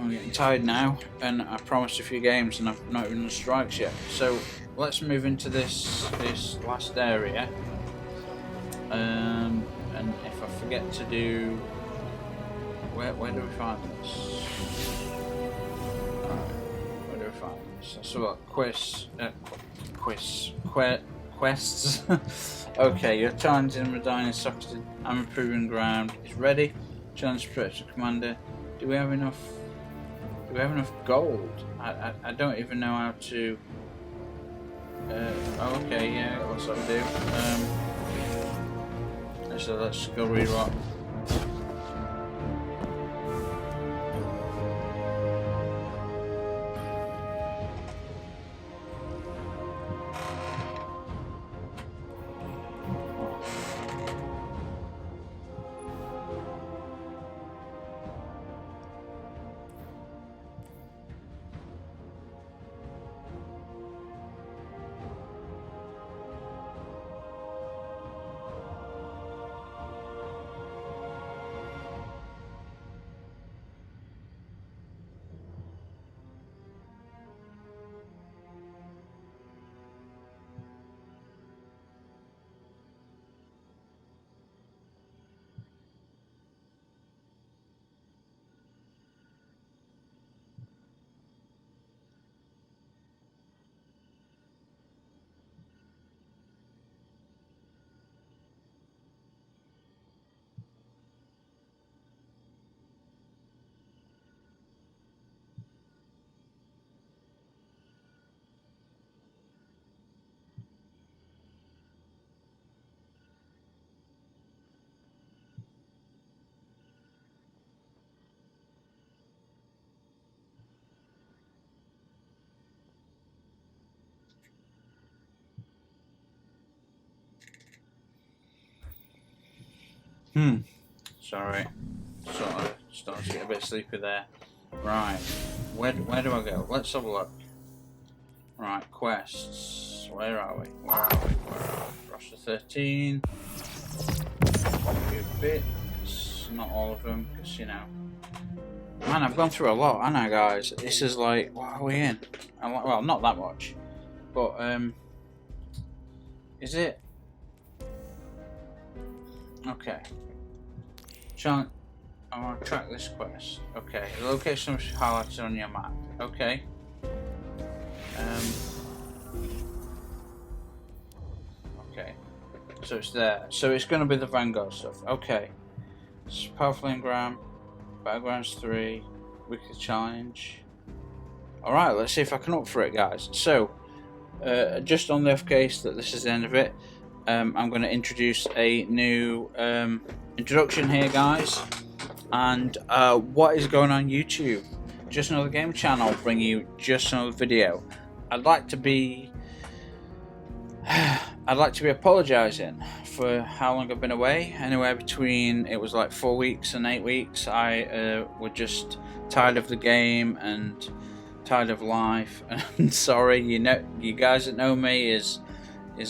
getting tired now, and I promised a few games and I've not even done strikes yet. So let's move into this last area. And if I forget to do, where do we find this? Where do we find this? So what quests. Okay, your challenge in Medina socketed. I'm a proving ground. Is ready. Challenge Protection Commander. Do we have enough gold? I don't even know how to. Oh, okay, yeah, that's what we do. So let's go reroll. Sorry. Sort of starting to get a bit sleepy there. Right. Where do I go? Let's have a look. Right, quests. Where are we? Roster 13. A few bits. Not all of them, because, you know. Man, I've gone through a lot, haven't I, guys? This is like, what are we in? Well, not that much. But, is it? Okay. I want to track this quest. Okay. The location is highlighted on your map. Okay. Okay. So it's there. So it's going to be the Vanguard stuff. Okay. Powerful Engram. Battlegrounds 3. Weekly Challenge. Alright, let's see if I can up for it, guys. So, just on the off case that this is the end of it, I'm going to introduce a new introduction here, guys. And what is going on YouTube? Just Another Game channel, bring you just another video. I'd like to be apologising for how long I've been away. Anywhere between, it was like 4 weeks and 8 weeks. I was just tired of the game and tired of life. And sorry, you guys that know me is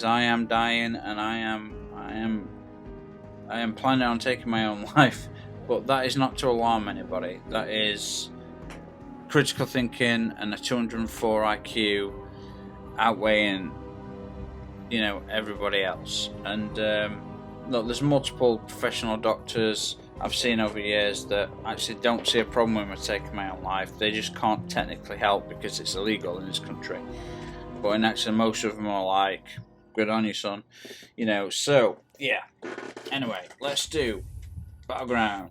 I am dying, and I am planning on taking my own life. But that is not to alarm anybody. That is critical thinking and a 204 IQ outweighing, you know, everybody else. And look, there's multiple professional doctors I've seen over years that actually don't see a problem with me taking my own life. They just can't technically help because it's illegal in this country. But in actually, most of them are like, good on you, son. You know, so yeah. Anyway, let's do Battlegrounds.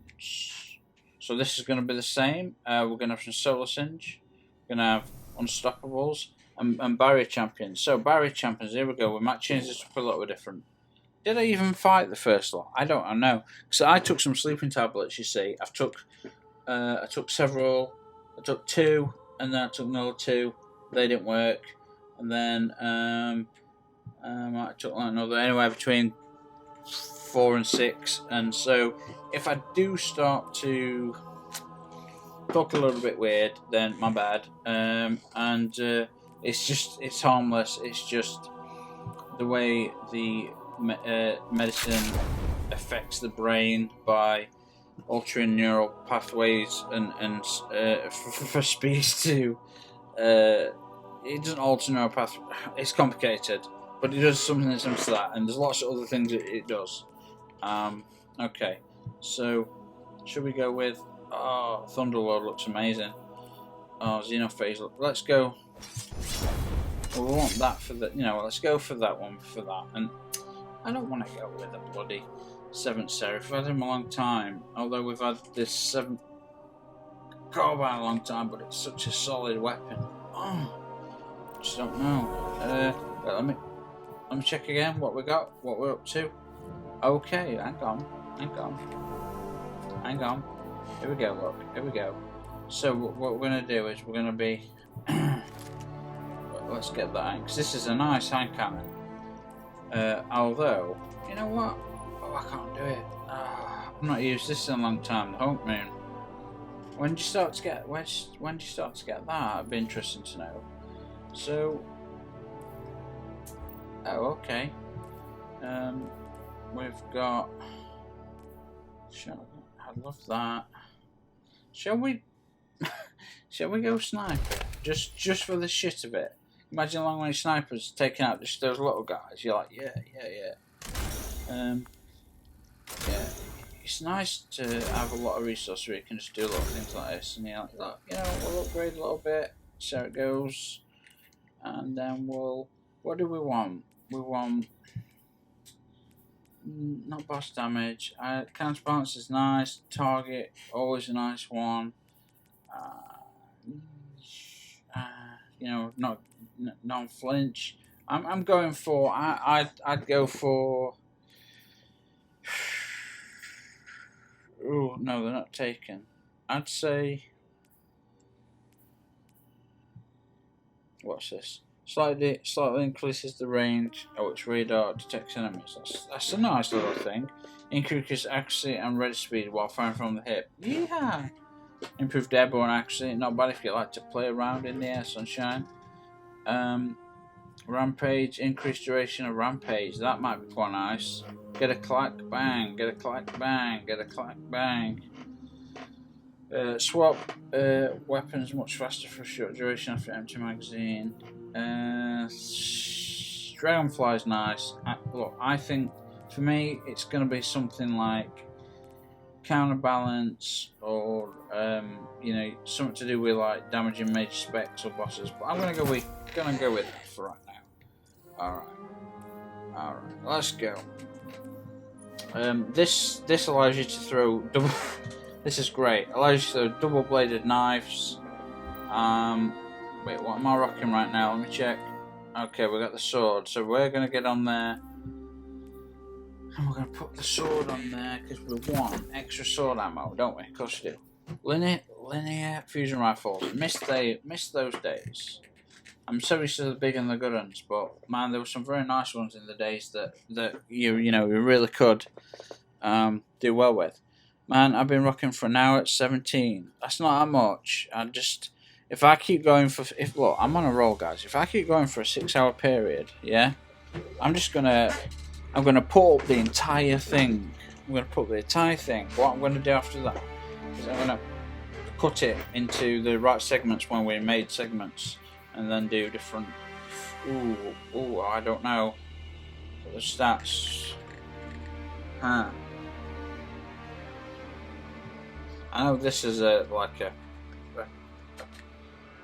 So this is going to be the same. We're going to have some Solar Singe. We're going to have Unstoppables and Barrier Champions. So Barrier Champions, here we go. We might change this up a little bit different. Did I even fight the first lot? I don't know. Because I took some sleeping tablets, you see. I took several. I took 2, and then I took another 2. They didn't work. And then I took another, anywhere between 4 and 6. And so if I do start to talk a little bit weird, then my bad. It's harmless. It's just the way the medicine affects the brain by altering neural pathways and for speech to it doesn't alter neural pathways. It's complicated, but it does something similar to that, and there's lots of other things it does. Okay, so should we go with Thunderlord? Looks amazing. Xenophase, let's go. Well, we want that for the, let's go for that one for that. And I don't want to go with a bloody 7th Seraph. We've had him a long time, although we've had this 7th Carbine a long time, but it's such a solid weapon. Just don't know. Let me check again what we got, what we're up to. Okay, hang on. Here we go, look, here we go. So what we're going to do is we're going to be... let's get that in, because this is a nice hand cannon. Although, you know what? I can't do it. I've not used this in a long time, the Hope Moon. When do you start to get that? That'd be interesting to know. So... okay. We've got... I love that. Shall we go sniper? Just for the shit of it. Imagine long range snipers taking out just those little guys. You're like, yeah. Yeah. It's nice to have a lot of resources where you can just do little things like this, and you're like, look, we'll upgrade a little bit, see how it goes, and then we'll. What do we want? We want not boss damage. Counterbalance is nice. Target, always a nice one. Not non-flinch. I'm going for. I'd go for. Oh no, they're not taken. I'd say. What's this? Slightly increases the range at which radar detects enemies. That's a nice little thing. Increases accuracy and ready speed while firing from the hip. Yeah. Improved airborne accuracy. Not bad if you like to play around in the air, sunshine. Rampage. Increased duration of rampage. That might be quite nice. Get a clack bang. Get a clack bang. Get a clack bang. Swap weapons much faster for a short duration after empty magazine. Dragonfly's nice. Look, I think for me it's going to be something like counterbalance or you know, something to do with like damaging major specs or bosses. But I'm going to go with that for right now. All right, let's go. This allows you to throw double. This is great. Allows you to throw double-bladed knives. Wait, what am I rocking right now? Let me check. Okay, we got the sword, so we're gonna get on there, and we're gonna put the sword on there because we want extra sword ammo, don't we? Of course we do. Linear fusion rifles. Missed those days. I'm so used to the big and the good ones, but man, there were some very nice ones in the days that you know you really could do well with. Man, I've been rocking for an hour at 17. That's not that much. If I keep going look, I'm on a roll, guys. If I keep going for a 6-hour period, yeah, I'm gonna put up the entire thing. What I'm gonna do after that is I'm gonna cut it into the right segments when we made segments, and then do different. Ooh, I don't know. The stats. I know this is like a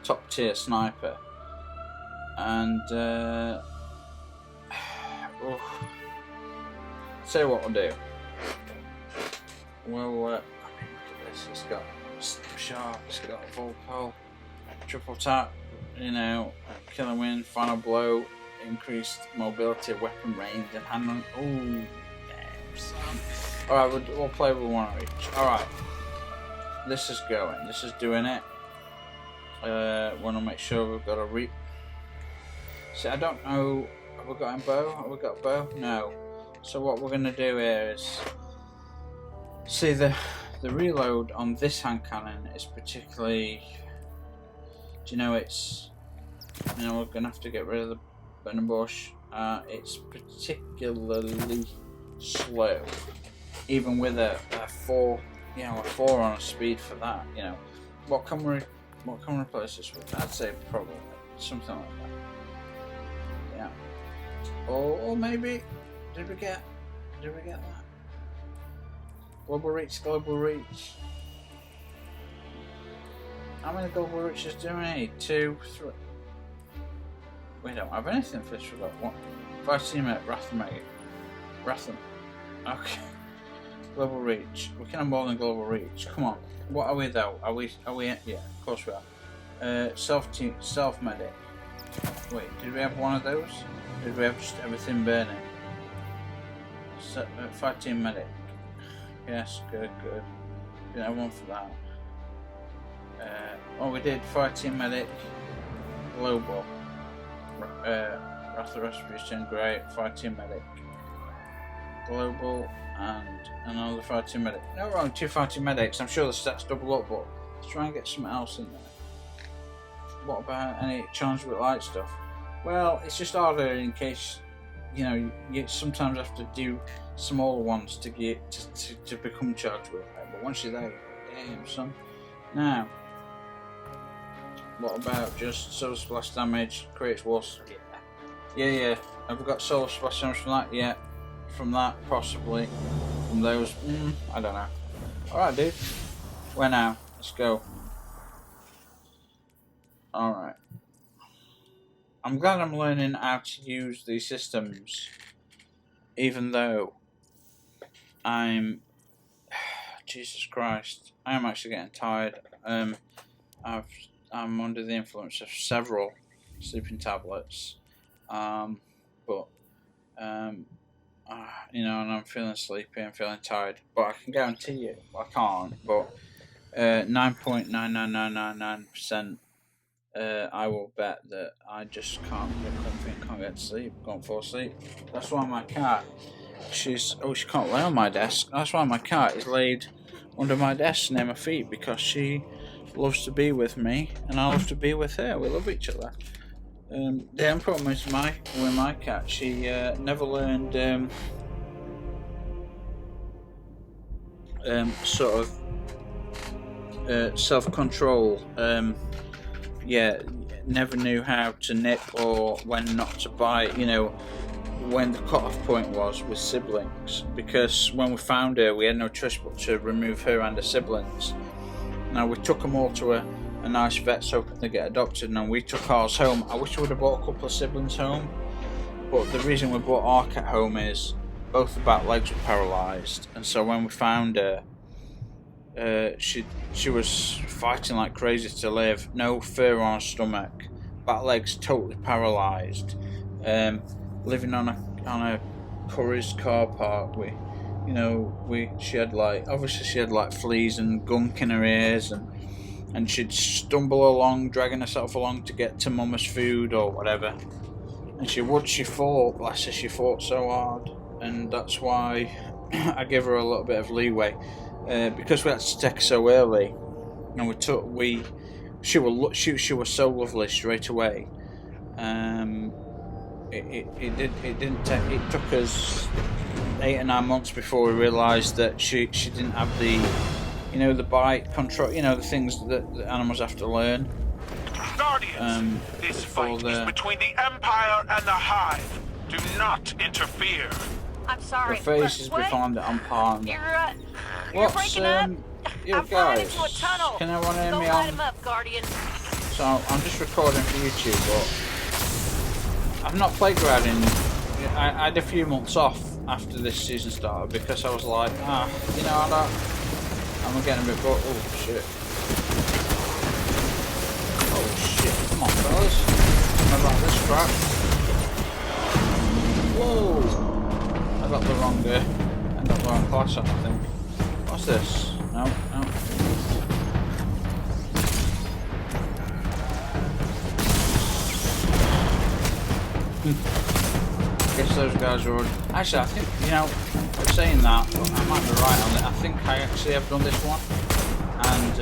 top tier sniper, and tell you what we'll do. Well, I mean, look at this. It's got Snapshot, it's got Volpole, triple tap, you know, killer win, final blow, increased mobility, weapon range, and handling. Ooh, damn son. All right, we'll play with one of each. All right. This is going. This is doing it. Want to make sure we've got a reap. See, I don't know. Have we got a bow? Have we got a bow? No. So what we're going to do is see the reload on this hand cannon is particularly. Do you know it's? You know, we're going to have to get rid of the burning bush. It's particularly slow, even with a 4. You know, a 4 on a speed for that. You know, what can we replace this with? I'd say probably something like that. Yeah. Or maybe did we get that? Global reach. How many global reaches do we need? 2, 3. We don't have anything for this. We've got one. 5-teammate Ratham. Okay. Global reach. We can have more than global reach. Come on. What are we though? Are we? Yeah, of course we are. Self medic. Wait, did we have one of those? Did we have just everything burning? 5-team medic. Yes, good. Didn't have one for that. We did 5-team medic. Global. Wrath of Retribution, great. 5-team medic. Global. And another 5-team medic. No wrong, 2 5-team medics. I'm sure the stats double up, but let's try and get something else in there. What about any challenge with light stuff? Well, it's just harder in case, you know, you sometimes have to do smaller ones to get to become charged with light. But once you're there, damn son. Now, what about just solar splash damage? Creates walls. Yeah. Have we got solar splash damage from that? Yeah. From that, possibly. From those, I don't know. Alright, dude. Where now? Let's go. Alright. I'm glad I'm learning how to use these systems, even though I'm... Jesus Christ. I am actually getting tired. I'm under the influence of several sleeping tablets. You know, and I'm feeling sleepy, I'm feeling tired, but I can guarantee you, I can't, but 9.99999% I will bet that I just can't get comfy and can't get to sleep, can't fall asleep. That's why my cat she can't lay on my desk. That's why my cat is laid under my desk near my feet, because she loves to be with me and I love to be with her. We love each other. The only problem is with my cat, she never learned sort of self-control. Never knew how to nip or when not to bite, you know, when the cut-off point was with siblings, because when we found her we had no choice but to remove her and her siblings. Now we took them all to a nice vet so they get adopted, and we took ours home. I wish we would have brought a couple of siblings home, but the reason we brought our cat home is both the back legs were paralysed, and so when we found her, she was fighting like crazy to live. No fur on her stomach, back legs totally paralysed, living on a Curry's car park. She had like fleas and gunk in her ears, and she'd stumble along, dragging herself along to get to Mama's food or whatever. And she fought, bless her, she fought so hard, and that's why I gave her a little bit of leeway, because we had to take her so early, and she was so lovely straight away. It took us 8 or 9 months before we realised that she didn't have the bite control, the things that animals have to learn. Guardians, this fight is between the Empire and the Hive. Do not interfere. I'm sorry. The face is behind the Empire. You're breaking up. You guys, into a tunnel. Can everyone hear me on? Up, Guardian. So I'm just recording for YouTube, but I've not played Ground in. I had a few months off after this season started because I was like, I'm getting a bit bored. Oh shit! Oh shit! Come on, fellas! How about this crap? Whoa! I got the wrong class on, I think. What's this? No. Guess those guys are. Actually, I think I'm saying that, but I might be right on it. I think I actually have done this one, and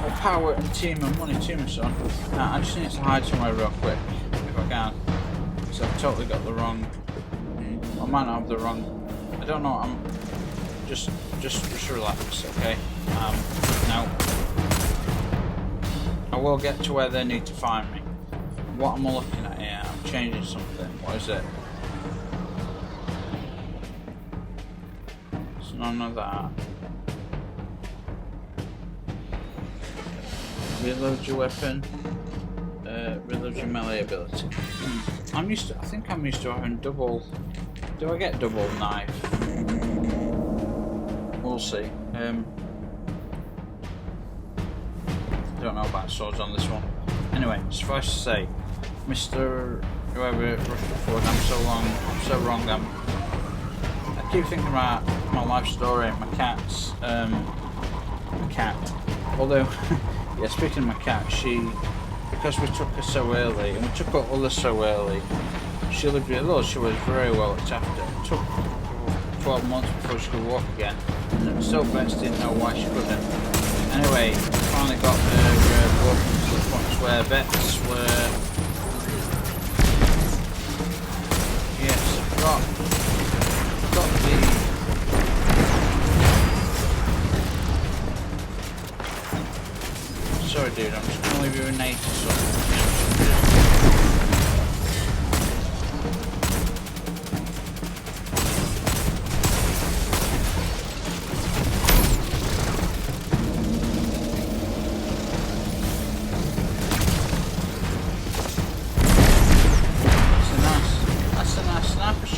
more power and team and money to me, son. I just need to hide somewhere real quick if I can, because I've totally got the wrong. I might not have the wrong. I don't know. I'm just relax, okay? No. I will get to where they need to find me. What am I looking at here? I'm changing something. What is it? It's none of that. Reload your weapon. Reload your melee ability. I think I'm used to having double. Do I get double knife? We'll see. Don't know about swords on this one. Anyway, suffice to say, Mr. Whoever rushed forward, I'm so wrong. I keep thinking about my life story, my cat's, although, yeah, speaking of my cat, because we took her so early, and we took her others so early, she lived with us, she was very well looked after. It took 12 months before she could walk again, and it was so vexed, didn't know why she couldn't. Anyway, finally got her walking to the point where vets were. Yes, I've got the. Sorry, dude, I'm just gonna leave you in nature, so.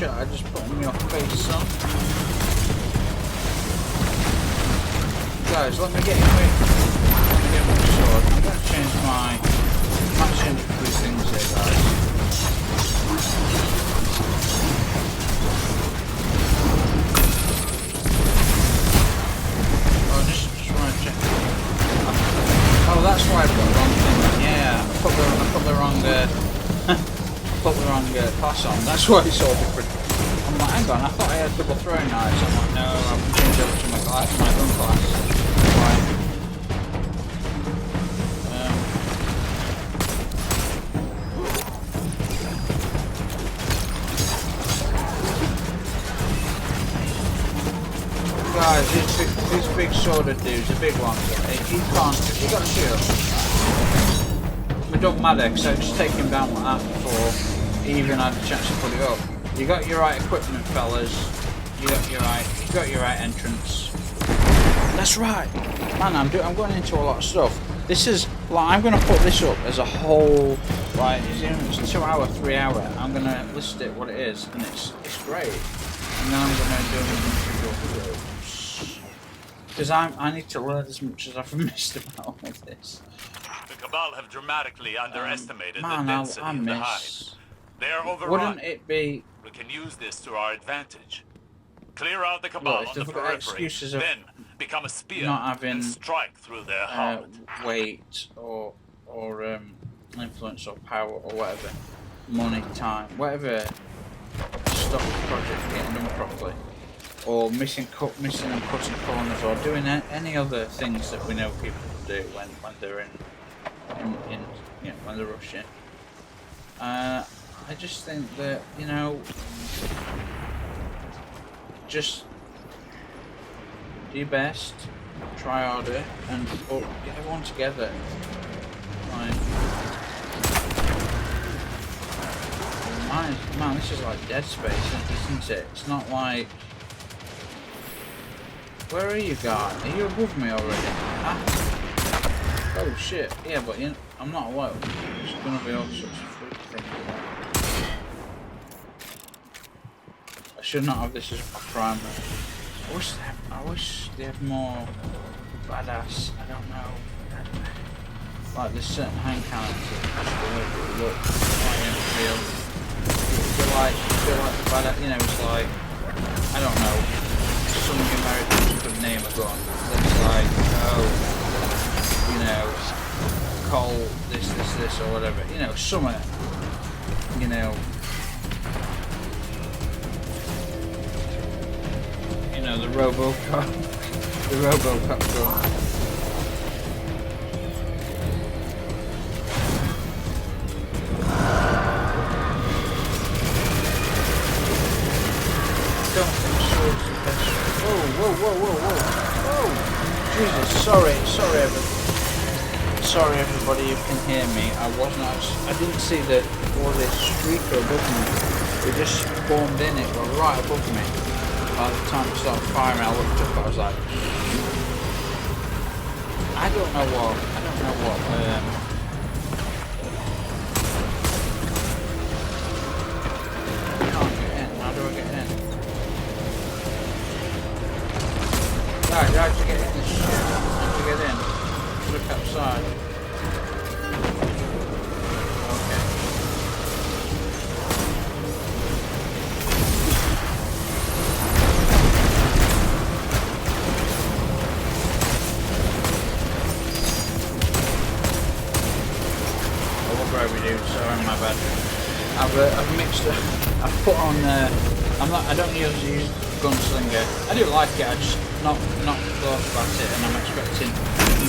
I just put in your face, son. Guys, let me get you with the sword. I'm going to change my. I might change a few things here, guys. Oh, just want to check. Oh, that's why I put the wrong thing. Yeah, I put the wrong. Put the wrong class on. That's why it's all different. I'm like, hang on, I thought I had double throwing knives. I'm like, no, I've changed over to my gun class. Right. Guys, these big sworded dudes, the big ones, if you got a shield, it don't matter, because I just take him down like that before he even had a chance to put it up. You got your right equipment, fellas. You got your right entrance. That's right, man. I'm going into a lot of stuff. This is like I'm going to put this up as a whole. Like it's 2 hour, 3 hour. I'm going to list it what it is, and it's great. And then I'm going to do individual videos because I need to learn as much as I've missed about all of this. The Cabal have dramatically underestimated man, the density of the hive. They are overrun. Wouldn't it be? We can use this to our advantage. Clear out the Cabal on the periphery, then become a spear not having, and strike through their heart. Weight or influence or power or whatever, money, time, whatever. Stop the project getting done properly, or missing and cutting corners, or doing any other things that we know people do when they're in when they're rushing. I just think that just do your best, try harder, and get everyone together. Like, man, this is like Dead Space, isn't it? It's not like. Where are you guys? Are you above me already? Ah. Oh shit! Yeah, but I'm not alone. There's gonna be all sorts of freak things. I should not have this as my primary. I wish they had more badass. I don't know. Like there's certain hand cannons that look quite real. Feel like the badass. It's like I don't know. Some Americans could name a gun that's like Cole this or whatever. Summer. The Robocop gun. Don't think swords the best. Whoa. Jesus, sorry everybody who can hear me. I didn't see that all this streaker above me. It just formed in it, were right above me. By the time it started firing, I looked up. I was like, I don't know what. I can't get in. How do I get in? Guys, how to get in this shit? How to get in? Look outside. Okay. Sorry, my bad. I've mixed. I've put on. I don't use gunslinger. I do like it. I just not thought about it, and I'm expecting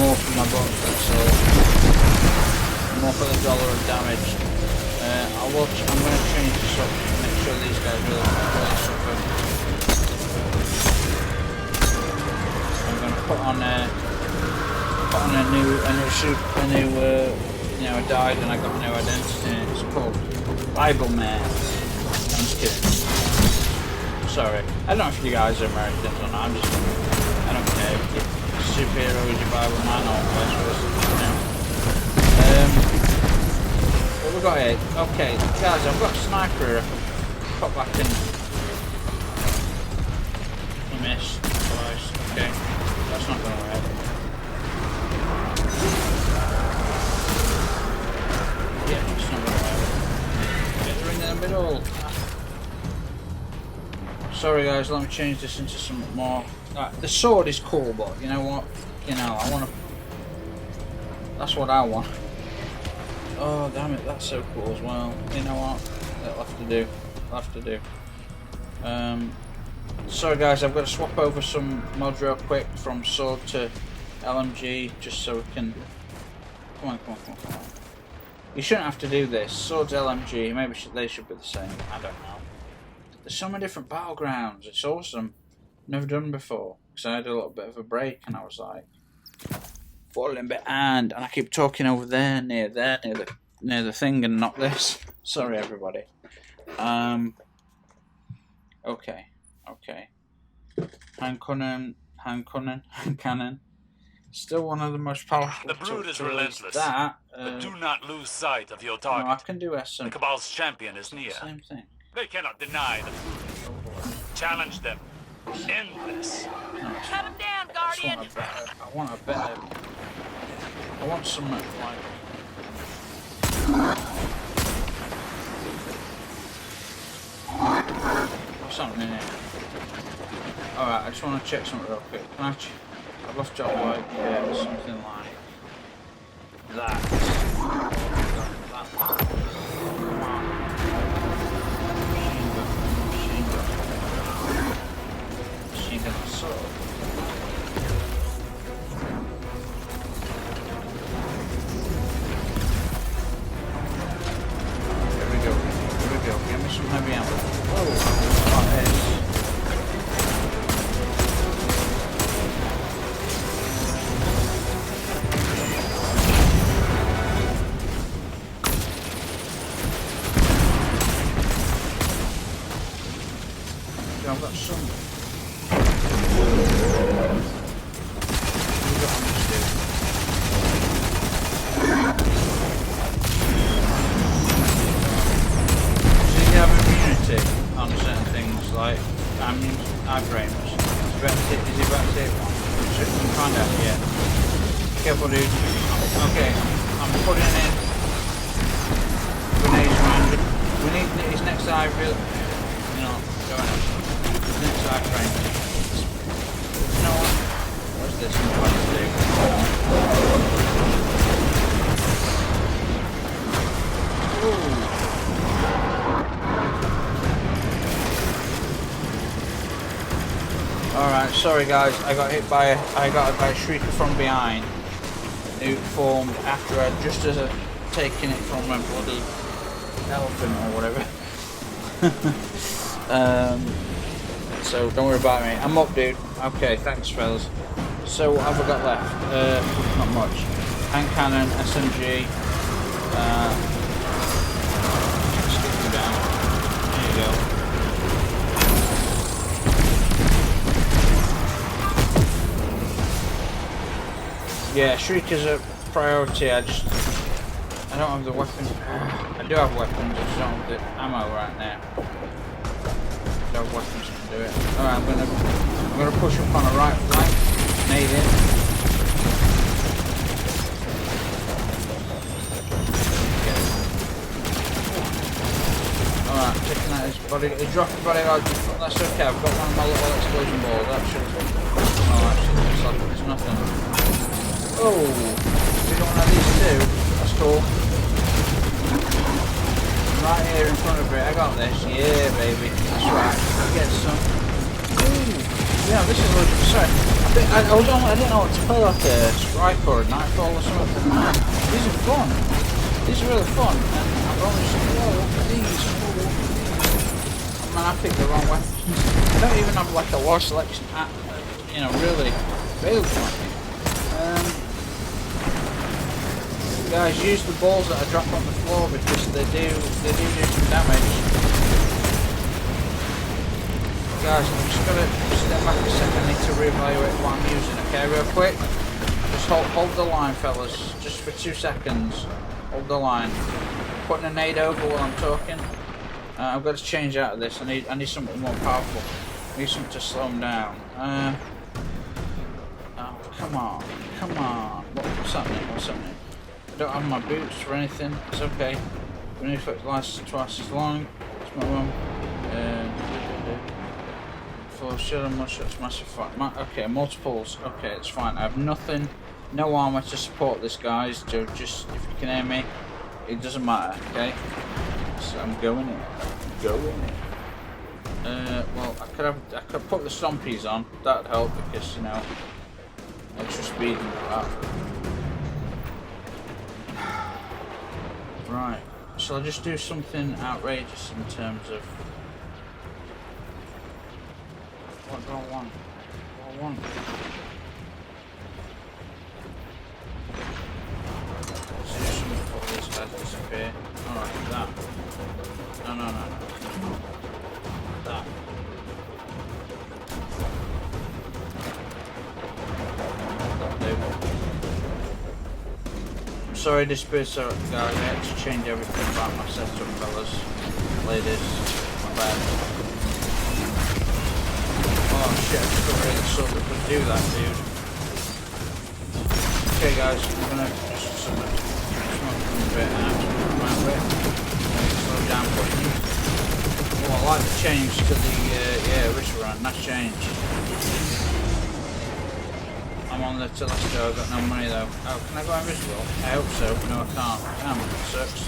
more from my box. So more for the dollar of damage. I'm going to change this up to make sure these guys really suffer. I'm going to put on a new I died and I got a new identity. It's called Bible Man. I'm just kidding. Sorry. I don't know if you guys are Americans or not. I don't care if you're superheroes, your Bible Man, or vice versa. What we got here? Okay, guys, I've got a sniper. I can pop back in. I missed twice. Okay, that's not going to work. Middle. Sorry guys, let me change this into something more. The sword is cool, but you know what? I want to. That's what I want. Oh damn it, that's so cool as well. You know what? That'll have to do. Sorry guys, I've got to swap over some mods real quick from sword to LMG just so we can... Come on. You shouldn't have to do this. Sword to LMG, maybe they should be the same. I don't know. There's so many different battlegrounds. It's awesome. Never done before. Because I had a little bit of a break and I was like falling behind. And I keep talking over there, near the thing and not this. Sorry everybody. Okay. Hand cannon. Still one of the most powerful. The brood is relentless. That, but do not lose sight of your target. No, I can do SM. The Cabal's champion is near. Same thing. They cannot deny the brood. Challenge them. End this. No, Cut him down, Guardian. I want a better. I want something like. What's happening here? Alright, I just want to check something real quick. Can I check? I've lost job like, yeah, something like that. Machine gun sword. Here we go. Give me some heavy ammo. Whoa, like this. I've got some. So you have immunity on certain things like iframes. Is it about to take one? So you can find out, yeah. Careful dude. Okay, I'm putting in grenades around. We need his next eye really, go ahead. Next iframe. No. What's this one to do? Ooh. Alright, sorry guys, I got hit by a shrieker from behind who formed after I just as taken it from a bloody elephant or whatever. So don't worry about me. I'm up, dude. Okay, thanks, fellas. So what have I got left? Not much. Hand cannon, SMG. Stick you down. There you go. Yeah, Shrieker's a priority. I don't have the weapons. I do have weapons. I just don't have the ammo right now. I don't have weapons to do it. Alright, I'm gonna push up on a right flank. Made it. Alright, checking out his body. He dropped the body out. That's okay. I've got one of my little explosion balls. That should. Oh, actually, looks like there's nothing. Oh, we don't have these two. That's cool. Right here in front of it. I got this. Yeah, baby. That's right. Get some. Ooh. Yeah, this is legit. Sorry. I didn't know what to play, like a strike or a nightfall or something. Man, these are fun. These are really fun. And I've only just look at these. Man, I picked the wrong weapons. I don't even have like a war selection at, really available for me. Guys, use the balls that I drop on the floor because they do some damage. Guys, I'm just gonna step back a second. I need to reevaluate what I'm using. Okay, real quick. Just hold the line, fellas. Just for 2 seconds. Hold the line. Putting a nade over while I'm talking. I've got to change out of this. I need something more powerful. I need something to slow them down. Oh, come on. What's happening? I don't have my boots or anything. It's okay. We need to last twice as long. It's my one. For shadow mudshots, massive fight. Okay, multiples. Okay, it's fine. I have nothing, no armor to support this, guys. So just if you can hear me, it doesn't matter. Okay. So I'm going in. Well, I could put the stompies on. That'd help because, you know, extra speed and that. Right. Shall I just do something outrageous in terms of what do I want? What do I want? Let's do something before these guys disappear. Alright, that. No. That. I'm sorry, this bit, guys. I had to change everything about my setup, fellas, ladies. My bad. Oh shit! I just got really sure we could do that, dude. Okay, guys, I'm gonna just smoke a bit and come out of it. Slow down, button. Oh, I like the change to the wrist run. Nice change. I'm on the Telesco, I've got no money though. Oh, can I go invisible? I hope so. No, I can't. Damn, it sucks.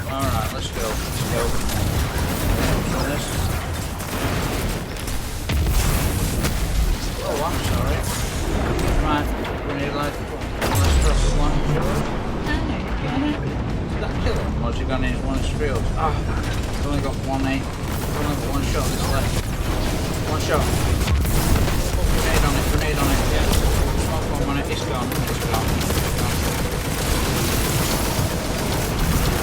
Alright, let's go. Let's go. This. Oh, I'm sorry. Right, we need like, let's press the one. Did that kill him? Or has he gone in one field? Ah, I've only got 1-8. I've only got one shot that's left. One shot. Grenade on it, yeah. Smoke bomb on it, it's gone.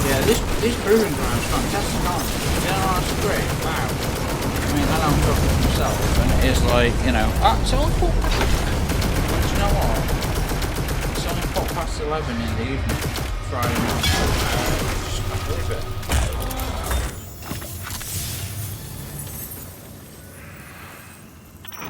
Yeah, this proving ground's fantastic, aren't it? Yeah, it's great, wow. I mean, I know I'm talking to myself, and it is like, you know, it's only put past, do you know what? It's only put past 11 in the evening, Friday night. Just can't believe it.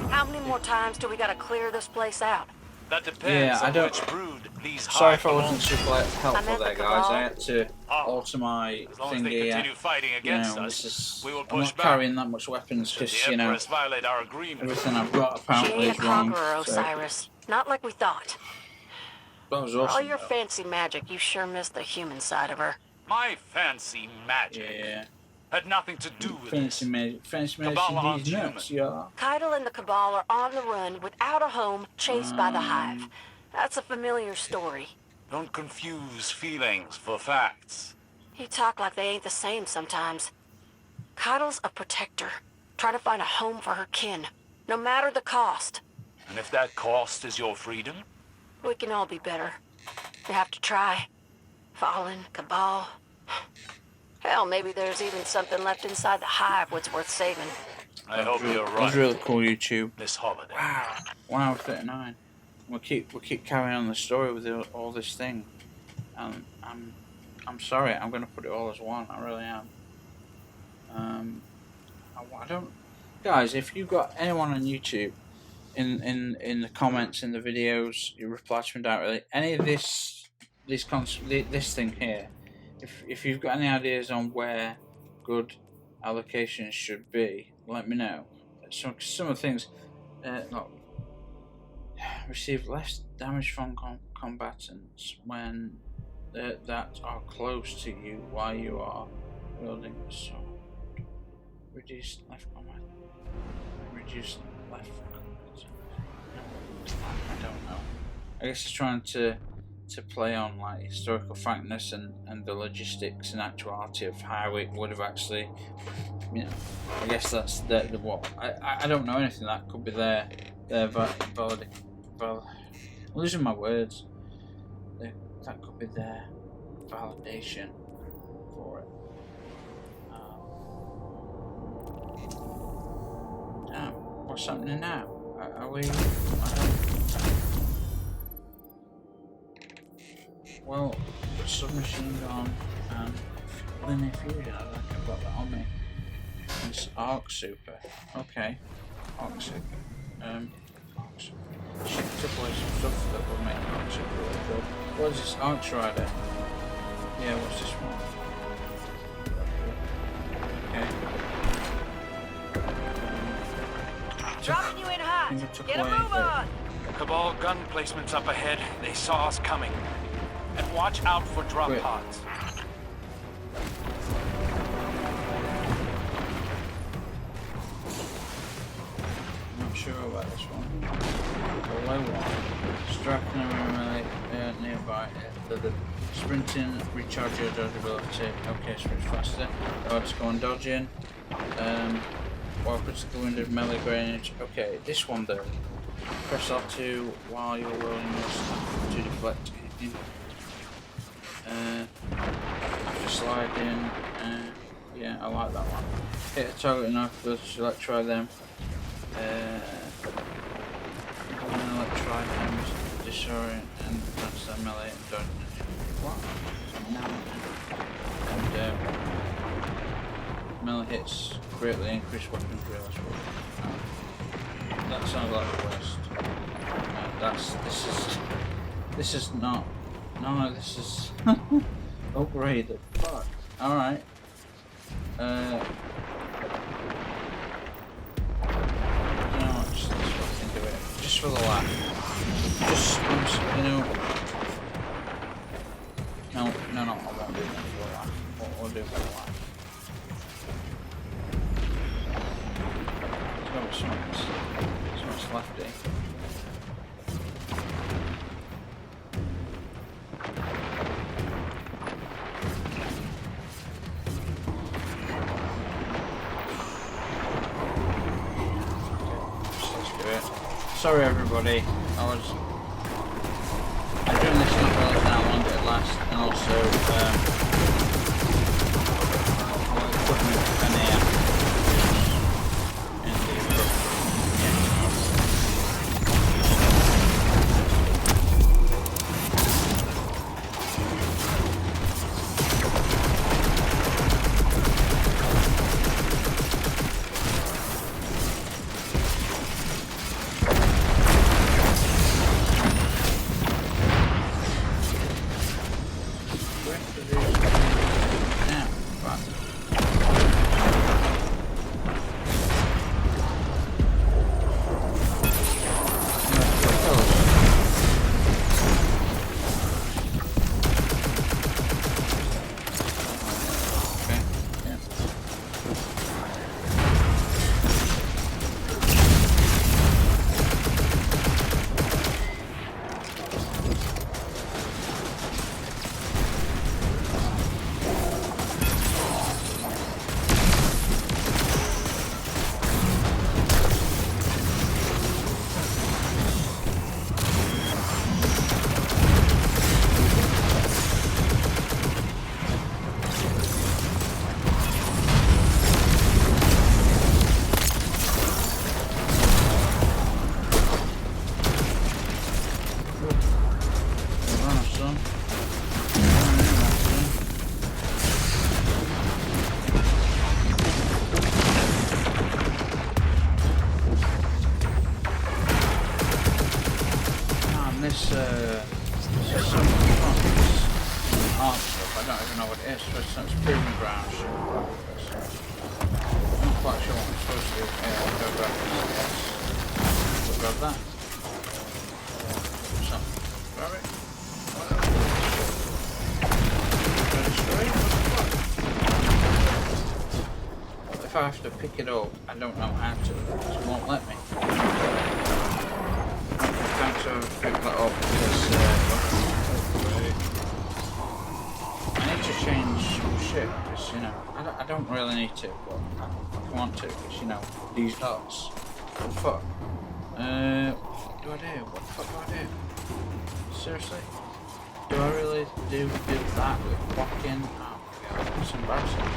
How many more times do we gotta clear this place out? That depends I on don't. which brood these Sorry if I hive wasn't super helpful there, guys. I had to Oh, alter my as long as they thingy. continue fighting You against know, us, we will I'm push not back. carrying that much weapons Should because the you know Empress violate our agreement? everything I've got She apparently ain't a is wrong. conqueror, So Osiris. Not like we thought. that was For all awesome. your Though. fancy magic, you sure missed the human side of her. My fancy magic Yeah, had nothing to do with fancy it. magic, fancy Cabal magic. aren't These nuts, yeah. Keitel and the Cabal are on the run without a home, chased by the Hive. That's a familiar story. Don't confuse feelings for facts. You talk like they ain't the same sometimes. Keitel's a protector, trying to find a home for her kin, no matter the cost. And if that cost is your freedom? We can all be better. We have to try. Fallen, Cabal. Hell, maybe there's even something left inside the Hive what's worth saving. I hope you're That was right. really cool, YouTube. This holiday. Wow, 1 hour 39. We keep carrying on the story with all this thing, and I'm sorry. I'm going to put it all as one. I really am. I don't, guys. If you've got anyone on YouTube, in the comments in the videos, you reply to me directly. Any of this thing here. If you've got any ideas on where good allocations should be, let me know. Some of the things, look. Receive less damage from combatants when that are close to you while you are wielding a sword. Reduce left combat. Reduce left combat. I don't know. I guess it's trying to play on like historical frankness and the logistics and actuality of how it would have actually, you know. I guess that's the what I don't know anything that could be their valid. Well, I'm losing my words. That could be their validation for it. What's happening now? Are we? Well, submachine gun and linear fusion. I don't think I've got that on me. It's arc super. Okay, arc super. Shift away some stuff that will make Arc Super really good. What is this? Arc Rider? Yeah, what's this one? Okay. Dropping you in hot. Get a move on. Cabal gun placements up ahead. They saw us coming. And watch out for drop pods. sure about this one. Below one. Striking a melee nearby. The sprinting, recharge your dodgeability. Okay, sprint faster. Oh, just go on dodging. While critically wounded, melee grenade. Okay, this one though. Press R2 while you're rolling your staff to deflect hitting. After sliding, yeah, I like that one. Hit a target enough, let's try them. Let's try them, disorient, and that's their melee and dodge. What? And melee hits greatly increase weapon drill. That sounds like the worst. This is not. No, this is upgraded. Fuck. Alright. You know what, just fucking do it. Just for the laugh. Just, you know. No, I won't do that for the laugh. We'll do it for the laugh. So much lefty. Sorry everybody, I'm doing this not really how long it lasts, and also I'll put me in here in the battlegrounds. I'm not quite sure what I'm supposed to do. I'll go grab this. We'll grab that. So, grab it. If I have to pick it up, I don't know how to. It won't let me. I'm trying to pick that up because I need to change some shit because, you know, I don't really need to, but I want to because, you know, these dots. What the fuck? What do I do? What the fuck do I do? Seriously? Do I really do that with walking? Oh my god, that's embarrassing.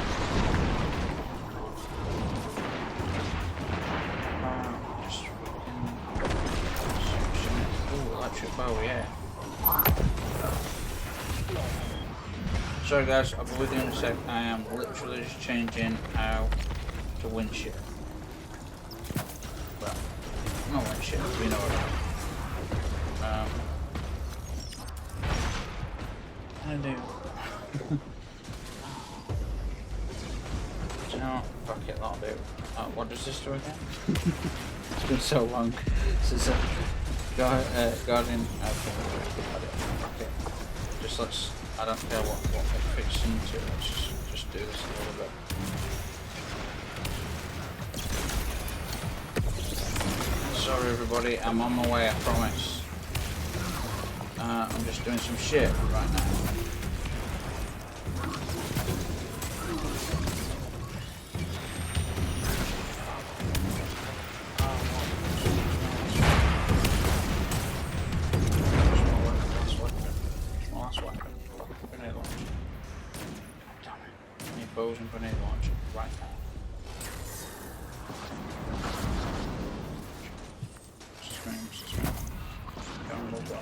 Just fucking... Ooh, electric bow, yeah. Sorry guys, I'll be with you in a sec. I am literally just changing how to win shit. Well, not win shit, we know what I do. Do you know what? Fuck it, that'll do. What does this do again? It's been so long since Guardian. Okay. Just let's. I don't care what it fits into. Let's just do this a little bit. sorry everybody, I'm on my way, I promise. I'm just doing some shit right now. Last weapon. Grenade launcher. Damn it. I need bows and grenade launcher right now. Screams. Don't look at it.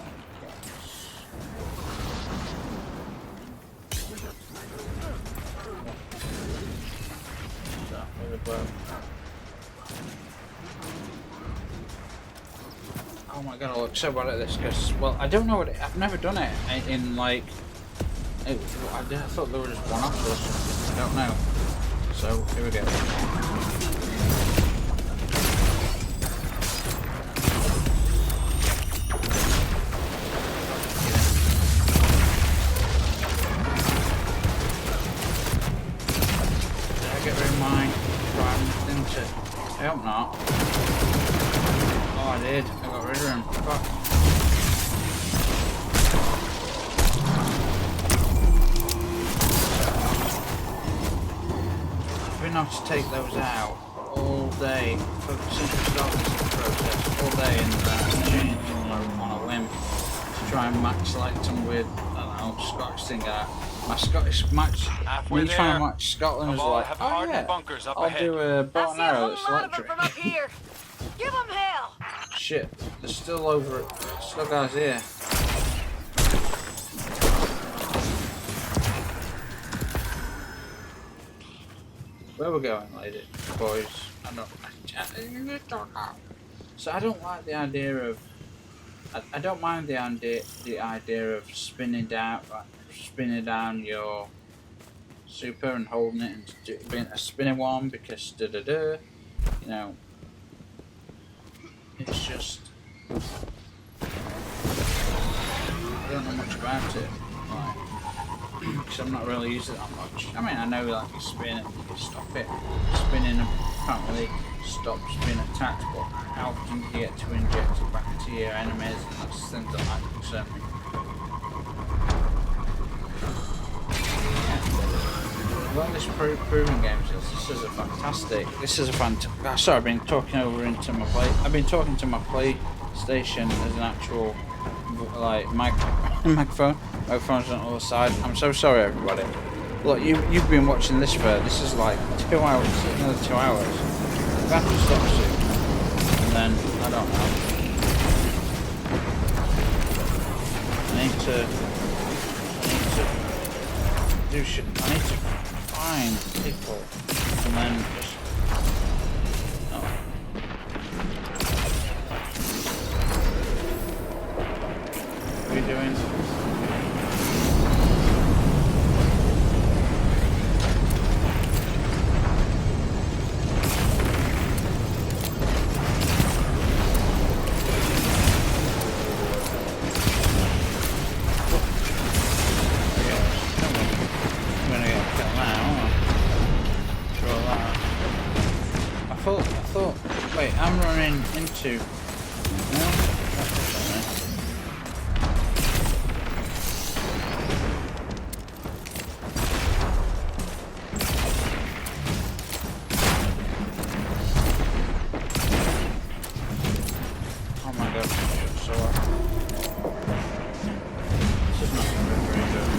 Oh my god, I look so bad at this because, well, I don't know what I've never done it in like. I thought there were just one off or something. I don't know. So here we go. Did I get rid of mine? Didn't it? I hope not. Oh, I did. I got rid of him. Fuck. I've been able to take those out all day since we started this process. All day and changed on a whim to try and match select them with, I don't know, Scottish thing out. My Scottish match, when you try and match Scotland, is like, oh yeah, I'll do a bow and arrow that's electric. From up here. Give them hell. Shit, there's still over it. Still guys here. Where we're going, lady, boys? I don't know. So I don't like the idea of. I don't mind the idea of spinning down your super and holding it and being a spinning one because you know. It's just I don't know much about it, like, because I'm not really using it that much. I mean, I know like you spin it, you can stop it. Spinning apparently stops being attacked, but how often do you get to inject it back to your enemies? And that's things that like concern me. Well, this proving games this is a fantastic. Sorry, I've been talking over into my play. I've been talking to my PlayStation as an actual like microphone. Microphone's on the other side. I'm so sorry, everybody. Look, you've been watching this is like 2 hours, another 2 hours. I have to stop soon, and then I don't know. I need to do shit. I need to find people and then just what are you doing? Wait, I'm running into. No, oh my god, so this is not very good.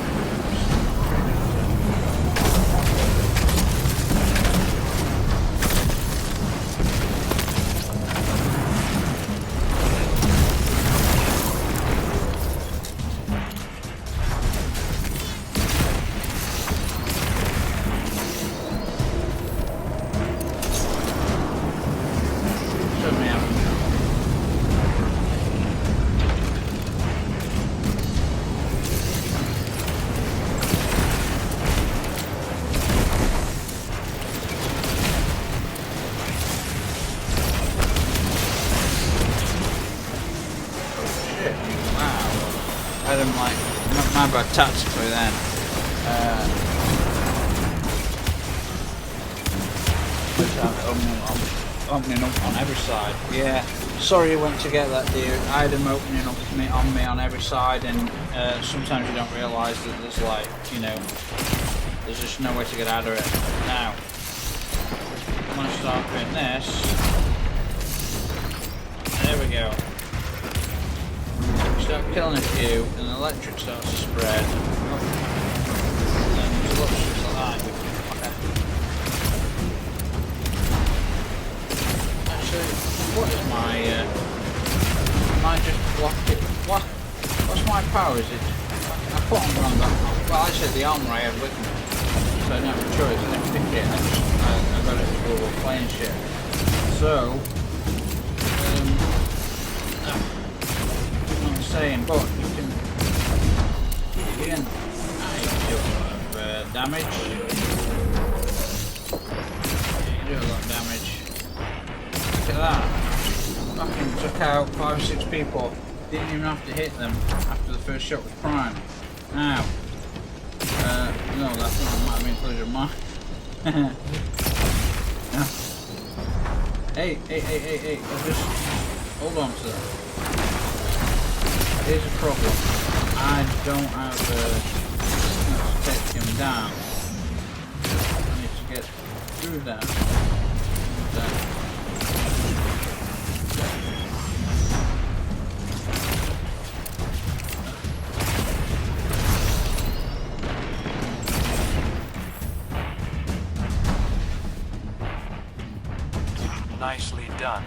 My bad tactically then. Which I'm opening up on every side. Yeah, sorry you went to get that, dude. I had them opening up on me on every side, and sometimes you don't realise that there's like, you know, there's just no way to get out of it. Now, I'm going to start doing this. There we go. Start killing a few, and the electric starts to spread. Oh. And then there's lots of stuff like that. Actually, what is my, am I just blocking, what's my power, is it, I put on wrong, well I said the armor I have with me, so I don't have a choice, I didn't pick it, I got it for a plane ship, so, I'm not saying, but you can do a lot of damage, you do a lot of damage. Look at that. Fucking took out 5 or 6 people. Didn't even have to hit them after the first shot was prime. Now. No, that's not, might have included mine. No. Hey. Just hold on to that. Here's a problem. I don't have to take him down. I need to get through that. Nicely done.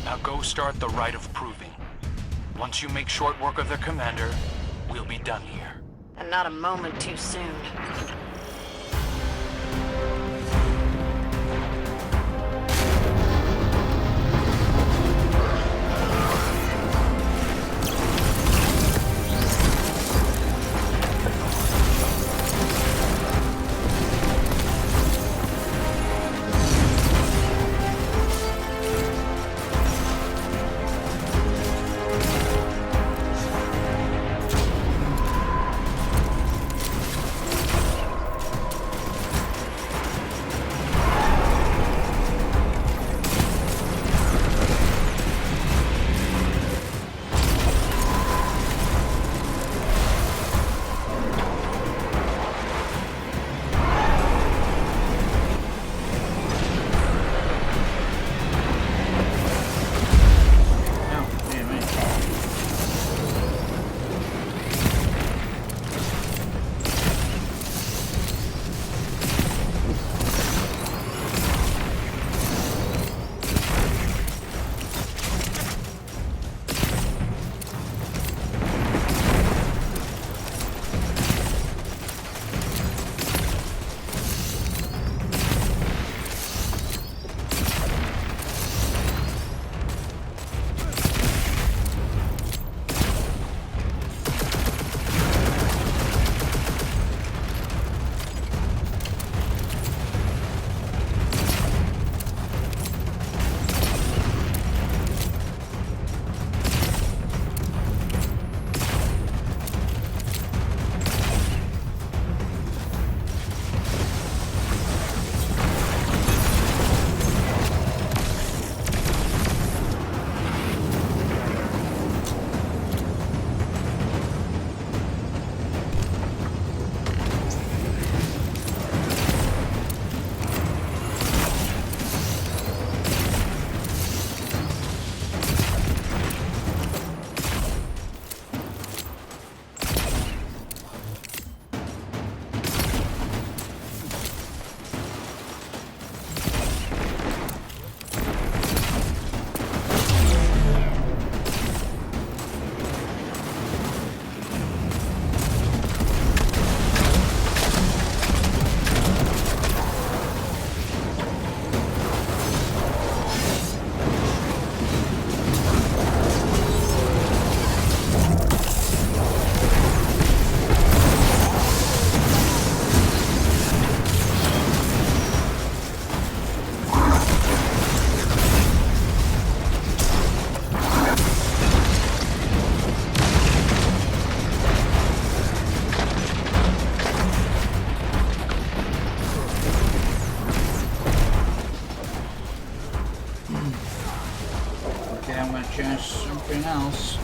Now go start the rite of proving. Once you make short work of their commander, we'll be done here. And not a moment too soon. Okay, I'm gonna change something else.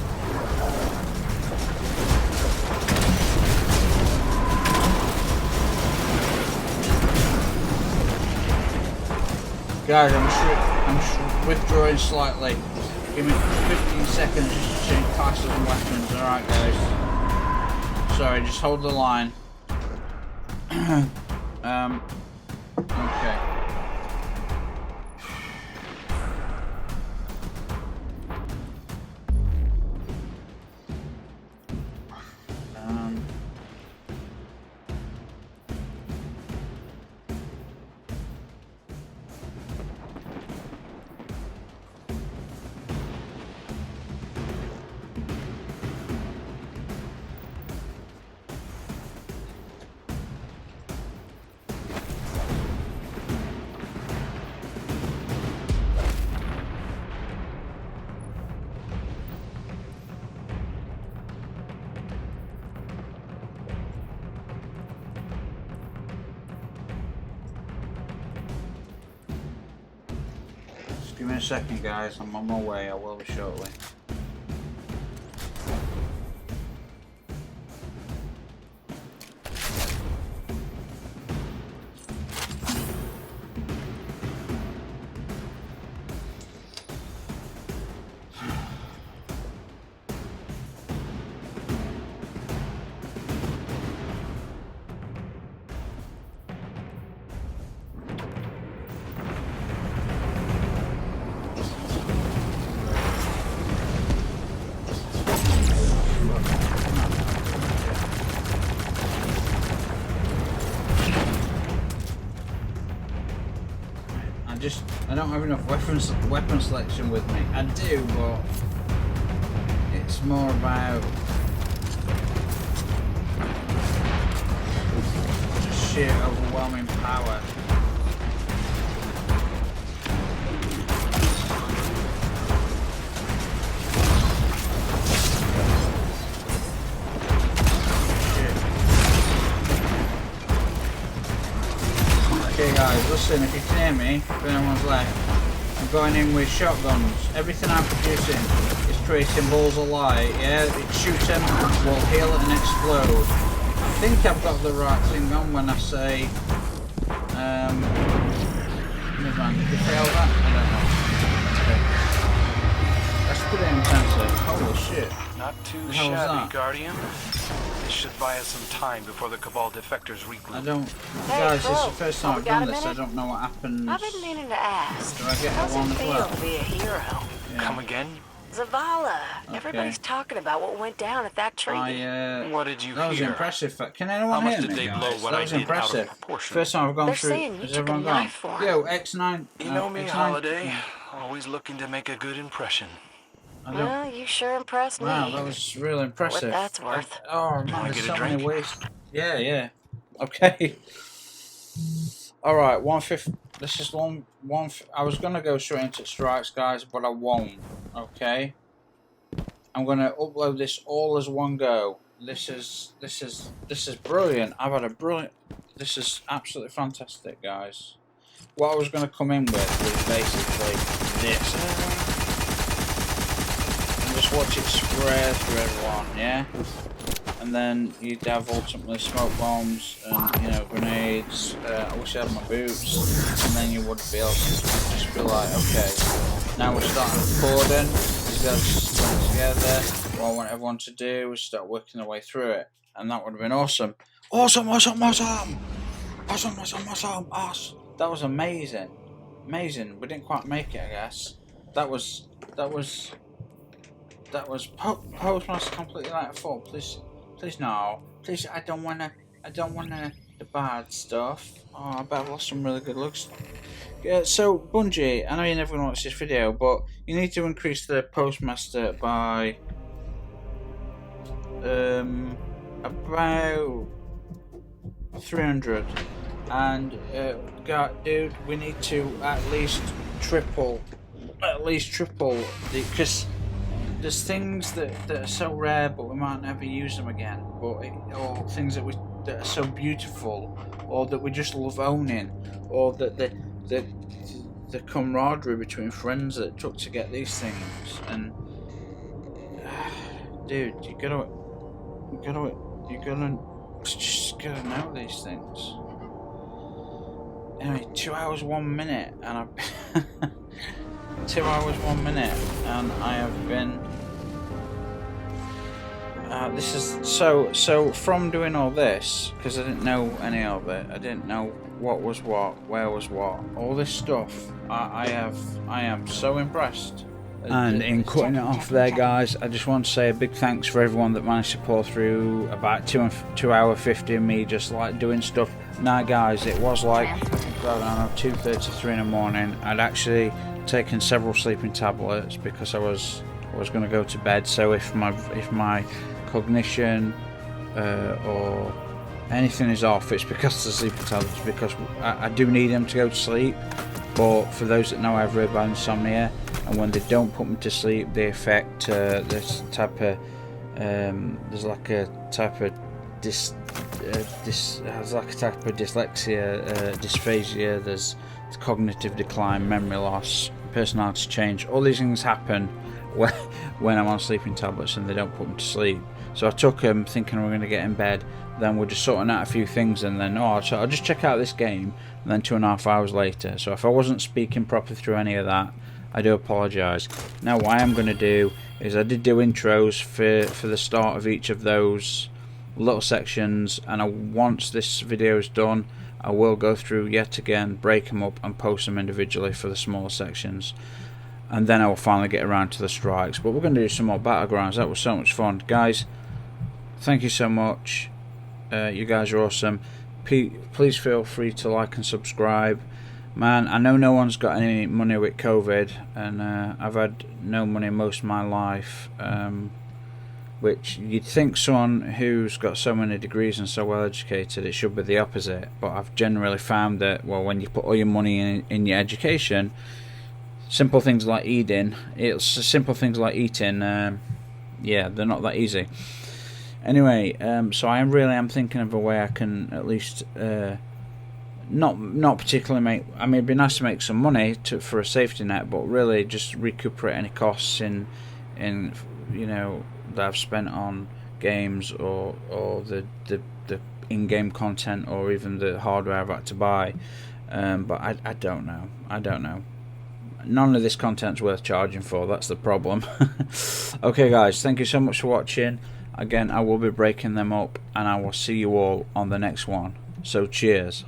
Guys, I'm withdrawing slightly. Give me 15 seconds just to change classes and weapons. Alright, guys. Sorry, just hold the line. Okay. Give me a second, guys. I'm on my way. I will be shortly. I don't have enough weapon selection with me. I do, but it's more about just sheer overwhelming power. Okay guys, listen, if you can hear me, if anyone's left, I'm going in with shotguns. Everything I'm producing is creating balls of light, yeah? It shoots them, will heal and explode. I think I've got the right thing on when I say, never mind, did you fail that? I don't know. Okay. That's pretty intensive. Holy shit. Not too shabby, Guardian. This should buy us some time before the Cabal defectors regroup. I don't... Hey, guys, Flo, this is the first time I've done this. I minute? don't know what happens. I've been meaning to ask. Do I get How's the one it as feel well? to be a hero? Yeah. Come again? Zavala. Okay. Everybody's talking about what went down at that tree. What did you that was hear? impressive. Can How anyone much hear did me, they guys? blow what That I was did out of impressive. proportion? First time I've gone They're through. saying you Has took a everyone knife gone? for 'em. Yo, X9. You know me, X9. Holiday. Always looking to make a good impression. Well, you sure impressed me. Wow, that was really impressive. What that's worth. Oh man, Wanna there's get a so many drink? ways. Yeah. Okay. All right, 150. This is one. I was gonna go straight into strikes, guys, but I won't. Okay. I'm gonna upload this all as one go. This is brilliant. I've had a brilliant. This is absolutely fantastic, guys. What I was gonna come in with was basically this. And just watch it spread through everyone, yeah. And then you'd have ultimately smoke bombs and grenades. I wish I had my boots, and then you would be able to just be like, okay, now we're starting recording. These guys just come together. What I want everyone to do is start working their way through it, and that would have been awesome. Awesome! That was amazing. We didn't quite make it, I guess. That was Postmaster completely like fault. Please no. Please, I don't wanna the bad stuff. Oh, I bet I've lost some really good looks. Yeah, so Bungie, I know you never watched this video, but you need to increase the Postmaster by about 300. And dude, we need to at least triple because there's things that are so rare, but we might never use them again. Or things that are so beautiful, or that we just love owning, or that the camaraderie between friends that it took to get these things. And dude, you gotta just gotta know these things. Anyway, 2 hours 1 minute, and I 2 hours 1 minute, and I have been. This is so from doing all this, because I didn't know any of it. I didn't know what was what, where was what, all this stuff. I am so impressed. And in cutting it off there, guys, I just want to say a big thanks for everyone that managed to pull through about 2 hour 50 of me just like doing stuff. Now, guys, it was like, I don't know, 2:33 in the morning. I'd actually taken several sleeping tablets because I was going to go to bed. So if my cognition or anything is off, it's because of the sleeping tablets, because I do need them to go to sleep. But for those that know, I've heard about insomnia, and when they don't put me to sleep, they affect this type of there's like a type of dyslexia, dysphagia. There's cognitive decline, memory loss, personality change. All these things happen when I'm on sleeping tablets and they don't put me to sleep. So I took them thinking we're going to get in bed, then we're just sorting out a few things, and then I'll just check out this game, and then 2.5 hours later. So if I wasn't speaking properly through any of that, I do apologise. Now what I am going to do is I did do intros for the start of each of those little sections, and once this video is done, I will go through yet again, break them up and post them individually for the smaller sections, and then I will finally get around to the strikes. But we're going to do some more battlegrounds. That was so much fun, guys. Thank you so much. You guys are awesome. Please feel free to like and subscribe. Man, I know no one's got any money with COVID, and I've had no money most of my life, which you'd think someone who's got so many degrees and so well educated, it should be the opposite. But I've generally found that, well, when you put all your money in your education, simple things like eating, yeah, they're not that easy. Anyway, so I really am thinking of a way I can at least not particularly make. I mean, it'd be nice to make some money for a safety net, but really just recuperate any costs in that I've spent on games or the in-game content, or even the hardware I've had to buy. But I don't know. None of this content's worth charging for. That's the problem. Okay, guys, thank you so much for watching. Again, I will be breaking them up, and I will see you all on the next one. So cheers.